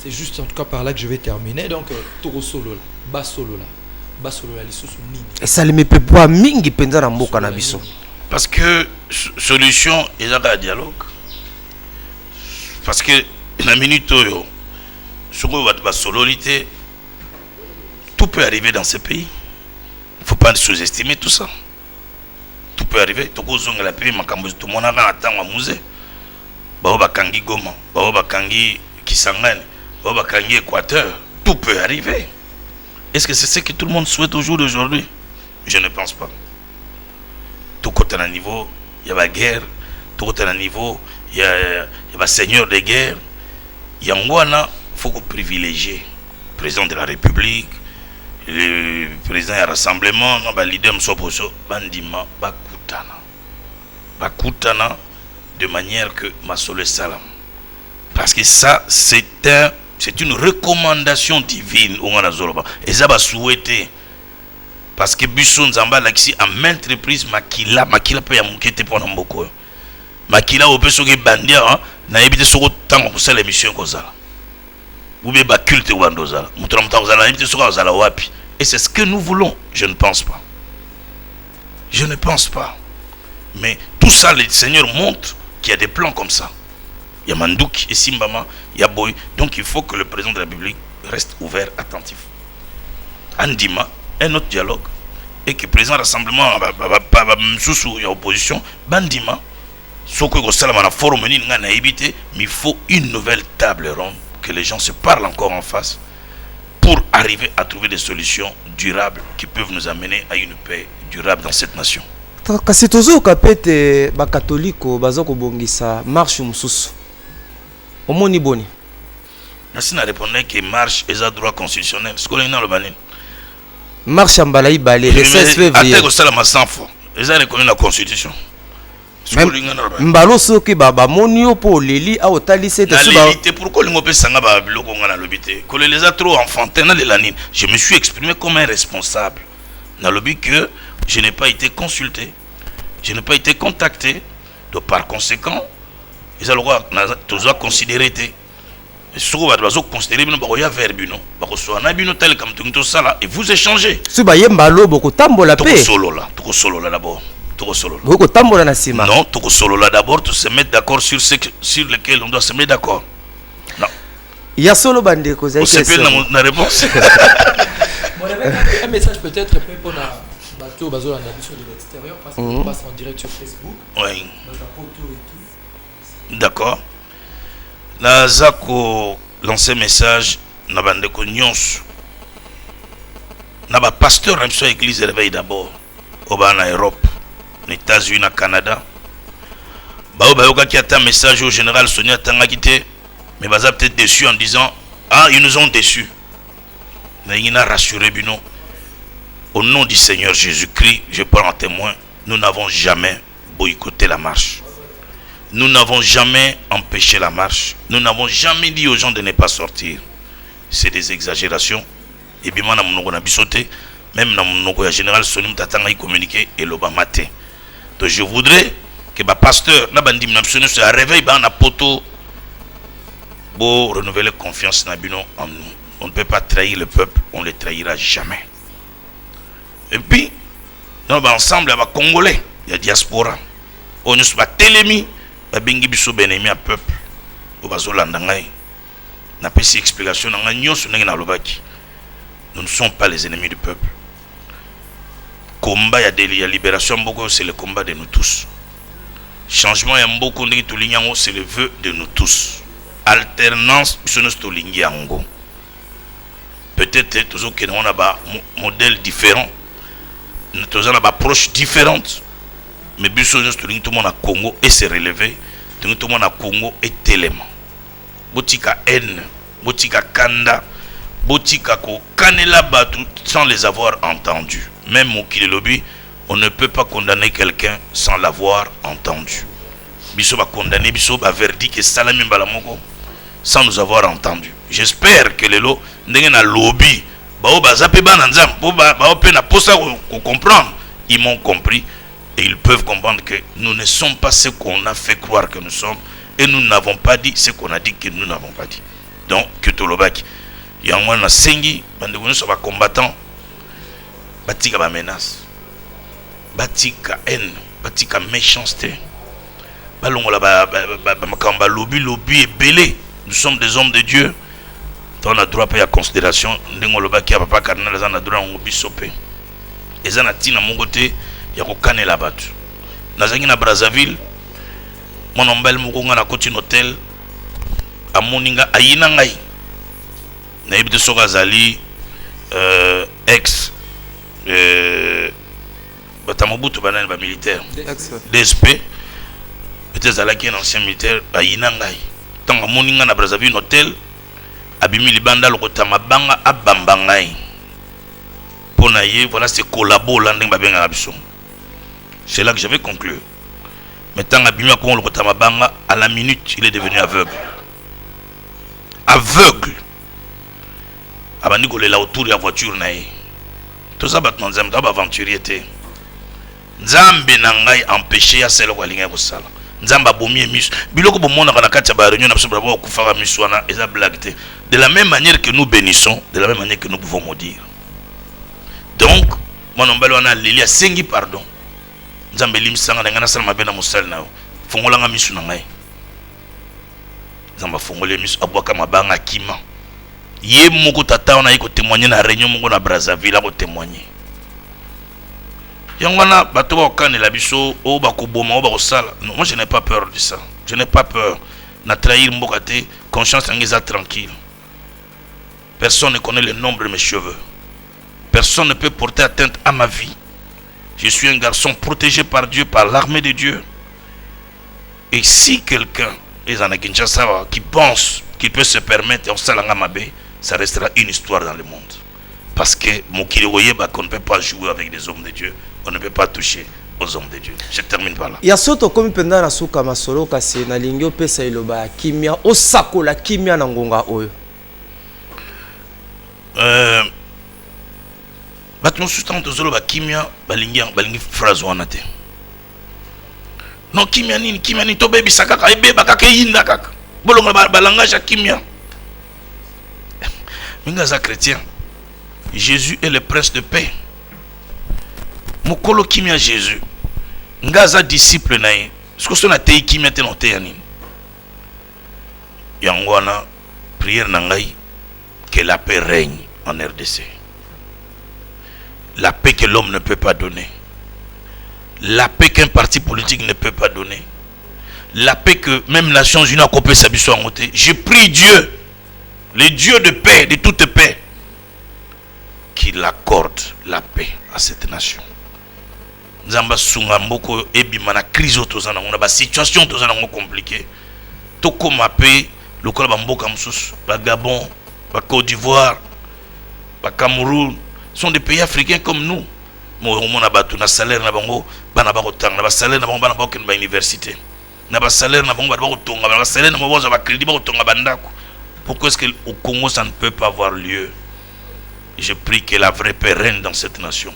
C'est juste en tout cas par là que je vais terminer donc toro solo la solo la lisusu nini. Et ça le me peut pas mingi penza na mboka na biso. Parce que solution est dans le dialogue. Parce que la minute où sur la solidité, tout peut arriver dans ce pays. Il ne faut pas sous-estimer tout ça. Tout peut arriver. Tout le monde attend à musée. Baoba Kangi Goma, Baoba Kangi Kisangani, Baoba Kangi Équateur. Tout peut arriver. Est-ce que c'est ce que tout le monde souhaite au jour d'aujourd'hui? Je ne pense pas. Tout côté à niveau, il y a la guerre. Tout côté à niveau, il y a le seigneur de guerre. Il y a il faut qu'on privilégie le président de la République, le président du rassemblement, le leader Msoposo, Bandima, Bakutana, de manière que Masole Salam. Parce que ça, c'est une recommandation divine. Et ça va souhaiter. Parce que Busson Zamba l'axi à maintes reprises Makila peut y amouquer pour Namboko. Makila au peu sur les bandières, n'a évité sur autant pour ça l'émission qu'on a. Ou bien culte ou andozala. Moutramtazala, évité sur la wapi. Et c'est ce que nous voulons. Je ne pense pas. Je ne pense pas. Mais tout ça, le Seigneur montre qu'il y a des plans comme ça. Il y a Mandouk et Simbama, il y a Boy. Donc il faut que le président de la République reste ouvert, attentif. Andima, un autre dialogue. Et que présent rassemblement, sous opposition, Bandima, ce que vous savez, forum, mais il faut une nouvelle table ronde, que les gens se parlent encore en face, pour arriver à trouver des solutions durables qui peuvent nous amener à une paix durable dans cette nation. Kasi tozoka pete ba katoliko baza ko bongisa marche mususu. Omoni boni. Nasi na répondre que marche est un droit constitutionnel. Ce qu'on est dans le banin. Marche en balaï balé le 16 février. Attends que ça la 100 fois. Ils ont reconnu la constitution. Mbalo soki baba monio po leli a otali c'était suba. Pourquoi les ngopé sanga ba biloko ngana lobité. Que les a trop enfantin dans la ligne. Je me suis exprimé comme un responsable. Dans le but que je n'ai pas été consulté. Je n'ai pas été contacté. Donc par conséquent, ils ont le droit de considérer et vous échangez. Solo là d'abord. Non, tout solo là d'abord, tout se mettre d'accord sur lesquels on doit se mettre d'accord. Non. Il y a solo bandé cause. On s'appelle la réponse. Un message peut-être pour la bateau bateau de l'extérieur parce qu'on passe en direct sur Facebook. Oui. D'accord. La Zako lancé message na bande ko nyonso. Na ba pasteur na biso église réveil d'abord. Oba na Europe, aux États-Unis, na Canada. Ba yoka ki ata message au général Sonia Tangakite, mais baza peut-être déçu en disant ah ils nous ont déçus. Na yina rassuré bino. Au nom du Seigneur Jésus-Christ, je prends en témoin, nous n'avons jamais boycotté la marche. Nous n'avons jamais empêché la marche. Nous n'avons jamais dit aux gens de ne pas sortir. C'est des exagérations. Et bien, même dans mon général Sonim Tatanga y communiqué et l'Obamate. Donc je voudrais que le pasteur, se réveille dans la poto pour renouveler confiance en nous. On ne peut pas trahir le peuple, on ne le trahira jamais. Et puis, dans l'ensemble, il y a des Congolais, il y a diaspora. On ne pas télémi. Bengi biso benemi a peuple o bazolanda ngai na pesi explication na ngai nyonso ndenge na lobaki. Nous ne sommes pas les ennemis du peuple. Combat ya libération mboko c'est le combat de nous tous. Changement ya mboko ndenge tulinyango c'est le vœu de nous tous. Alternance biso nous tolingi yango. Peut-être toujours que on a ba modèle différent. Nous avons ba approche différente. Mais biso tout le monde a Congo et se relever, tout le monde a Congo et tellement. Botika haine, botika kanda, botika ko kanela batu sans les avoir entendus. Même au Kilelobi, on ne peut pas condamner quelqu'un sans l'avoir entendu. Biso va condamner, biso va verdict et salami balamoko sans nous avoir entendu. J'espère que les lots n'engena lobby, ba bazape bananzam, ba pe na posa ko comprendre, ils m'ont compris. Et ils peuvent comprendre que nous ne sommes pas ce qu'on a fait croire que nous sommes. Et nous n'avons pas dit ce qu'on a dit que nous n'avons pas dit. Donc, Kyotolobaki. Il y a un moment, Sengi, nous sommes combattants. Batika ba menace. Batika haine. Batika méchanceté. Balongola ba lobby et belé. Nous sommes des hommes de Dieu. On a droit à la considération. Ndengolobaki a papa cardinal, on a droit à bisopé. Et ça n'a tina mon côté. Il y a aucun la batu. Nazangi na Brazzaville, mon ombel mukonga na koti hotel, a moninga ayina ngai. Na ibte soka zali ex batamobutu banani ba militaire. DSP. Peut-être zalaki un ancien militaire ayina ngai. Tanga moninga na Brazzaville hotel, abimi libanda lokota mabanga abamba ngai. Pona ye voilà c'est collabo là ndenge babenga na biso. C'est là que je vais conclure. Maintenant, à la minute, il est devenu aveugle. Aveugle. Il est là autour de la voiture. Tout ça, c'est un aventurier. Nzambe nangai empêché à celle qui a ligné au sala. Nzamba bomi mis. Biloko bomona kana katia ba réunion na biso bravo kufara miswana eza blague. De la même manière que nous bénissons, de la même manière que nous pouvons maudire. Donc, mon ombelo na leli a sengi pardon. Nzambe limsanga ngana sala mabena musal na fongolanga misu na ngai. Nzamba fongole misu abwaka mabanga kima. Yé moko tata on a yiko témoigner na réunion moko na Brazzaville ko témoigner. Yangwana bato ba okane la biso o ba ko boma o ba ko sala. Non, moi je n'ai pas peur de ça. Je n'ai pas peur na trahir mboka te, conscience ngeza tranquille. Personne ne connaît le nombre de mes cheveux. Personne ne peut porter atteinte à ma vie. Je suis un garçon protégé par Dieu, par l'armée de Dieu. Et si quelqu'un est en Kinshasa qui pense qu'il peut se permettre en salanga mabe, ça restera une histoire dans le monde. Parce que mon kiloye, qu'on ne peut pas jouer avec des hommes de Dieu, on ne peut pas toucher aux hommes de Dieu. Je termine par là. Ya soto komi penda na suka masolo kasi na lingio pesa iloba kimia osako la kimia na ngonga oyo. Batmo sustant tozolo ba kimia balingi phrase wana te. Non kimia ni to baby sakaka ebe bakaka yinda kaka. Bolonga ba langage kimia. Minga za chrétien. Jésus est le prince de paix. Mokolo kimia Jésus. Ngaza disciple nae. Ce que son atei kimia te note yani. Yangwana prière nangai que la paix règne en RDC. La paix que l'homme ne peut pas donner. La paix qu'un parti politique ne peut pas donner. La paix que même les Nations Unies a coupé sa biso en côté. Je prie Dieu, le Dieu de paix, de toute paix, qu'il accorde la paix à cette nation. Nzamba sunga mboko ebima na crise otozana on a ba situation tozana compliquée. Toko ma paix, le kol ba mboka msusu, ba Gabon, ba Côte d'Ivoire, ba Cameroun sont des pays africains comme nous. On a battu na salaire na bango bana ba kotanga na ba salaire na bango bana ba okende ba université. Na ba salaire na bango ba kotonga ba salaire na bango ba crédit ba kotonga bandako. Pourquoi est-ce que au Congo ça ne peut pas avoir lieu? Je prie que la vraie paix règne dans cette nation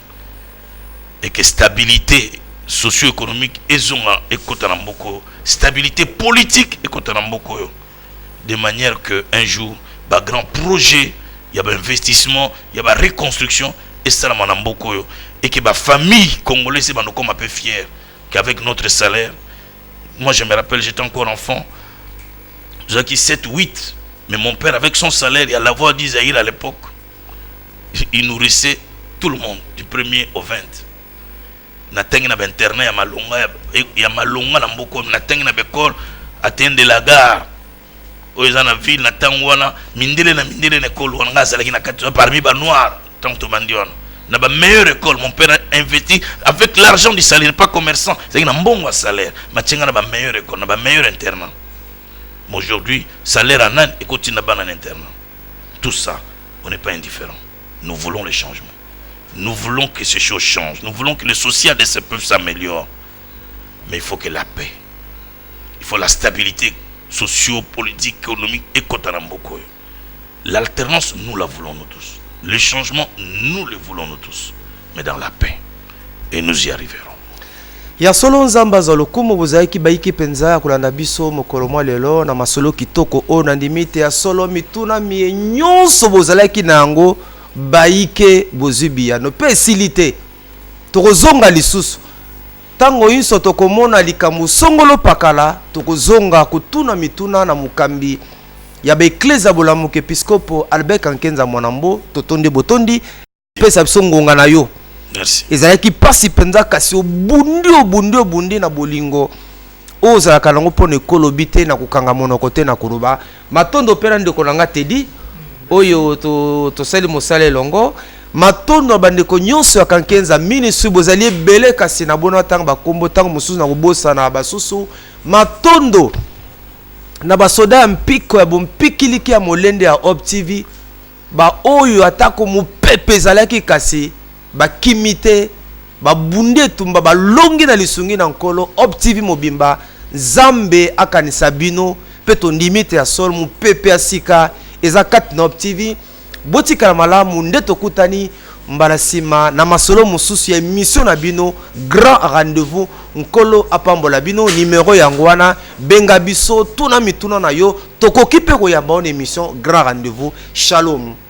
et que stabilité socio-économique et stabilité politique et de manière que un jour bah grand projet, il y a un investissement, il y a une reconstruction et ça et que ma famille congolaise est comme un peu fière qu'avec notre salaire. Moi je me rappelle, j'étais encore enfant, j'ai acquis 7, 8, mais mon père avec son salaire, il y a la voix d'Isaïe à l'époque, il nourrissait tout le monde du 1er au 20. Natengi na internet ya malonga na mboko natengi na bekol atende la gare oza na ville na tangwana mindele na école wana ngazalaki na kati parmi ba noir tant to bandiona na ba meilleure école. Mon père a investi avec l'argent du salaire, pas commerçant, c'est na mbongo salaire machenga na ba meilleure école na ba meilleur internat. Mais aujourd'hui salaire en an et continue na ban en internat. Tout ça on n'est pas indifférent. Nous voulons le changement. Nous voulons que ces choses changent. Nous voulons que le social de ce peuple s'améliore. Mais il faut que la paix, il faut la stabilité socio-politique, économique et kotaramboko. L'alternance, nous la voulons nous tous. Le changement, nous le voulons nous tous. Mais dans la paix. Et nous y arriverons. Ya solo nzamba za lokumu bozaki baiki penza ya kulanda biso mokolo mwa lelo na masolo kitoko o na ndimite ya solo mituna mie nyonso bozalaki na yango baike bozubia no pe silite tokozonga lisusu tango inso tokomona likamu songolo pakala tokozonga kutuna mituna na mukambi ya ba eklezia bolamuke episkopo Albert Kankenza Mwanambo totonde botondi pesa biso ngonga na yo. Merci. Ezalaki pasi penza kasi obundi na bolingo ozalaka nango pona ekolobi te na kokanga monoko te na koloba matondo pera ndeko nanga tedi oyo tosali mosala elongo matondo bandeko nyonso ya Kankenza ministre bozali ebele kasi na bona tanga bakombo tanga mosusu na kobosa na basusu matondo na basoda ya mpiko ya bompikiliki ya molende ya Op TV ba oyo atako mopepe ezalaki kasi bakimite babunde tumba balongi na lisungi na nkolo Op TV mobimba Zambe akanisa bino peto ndimite ya sol mopepe ya sika eza kati na Op TV botika na malamu nde tokutani mbala sima na masolo mosusu ya émission na bino grand rendez-vous nkolo apambola bino numéro yango wana benga biso tuna mituna na yo tokoki pe koyamba on émission grand rendez-vous. Shalom.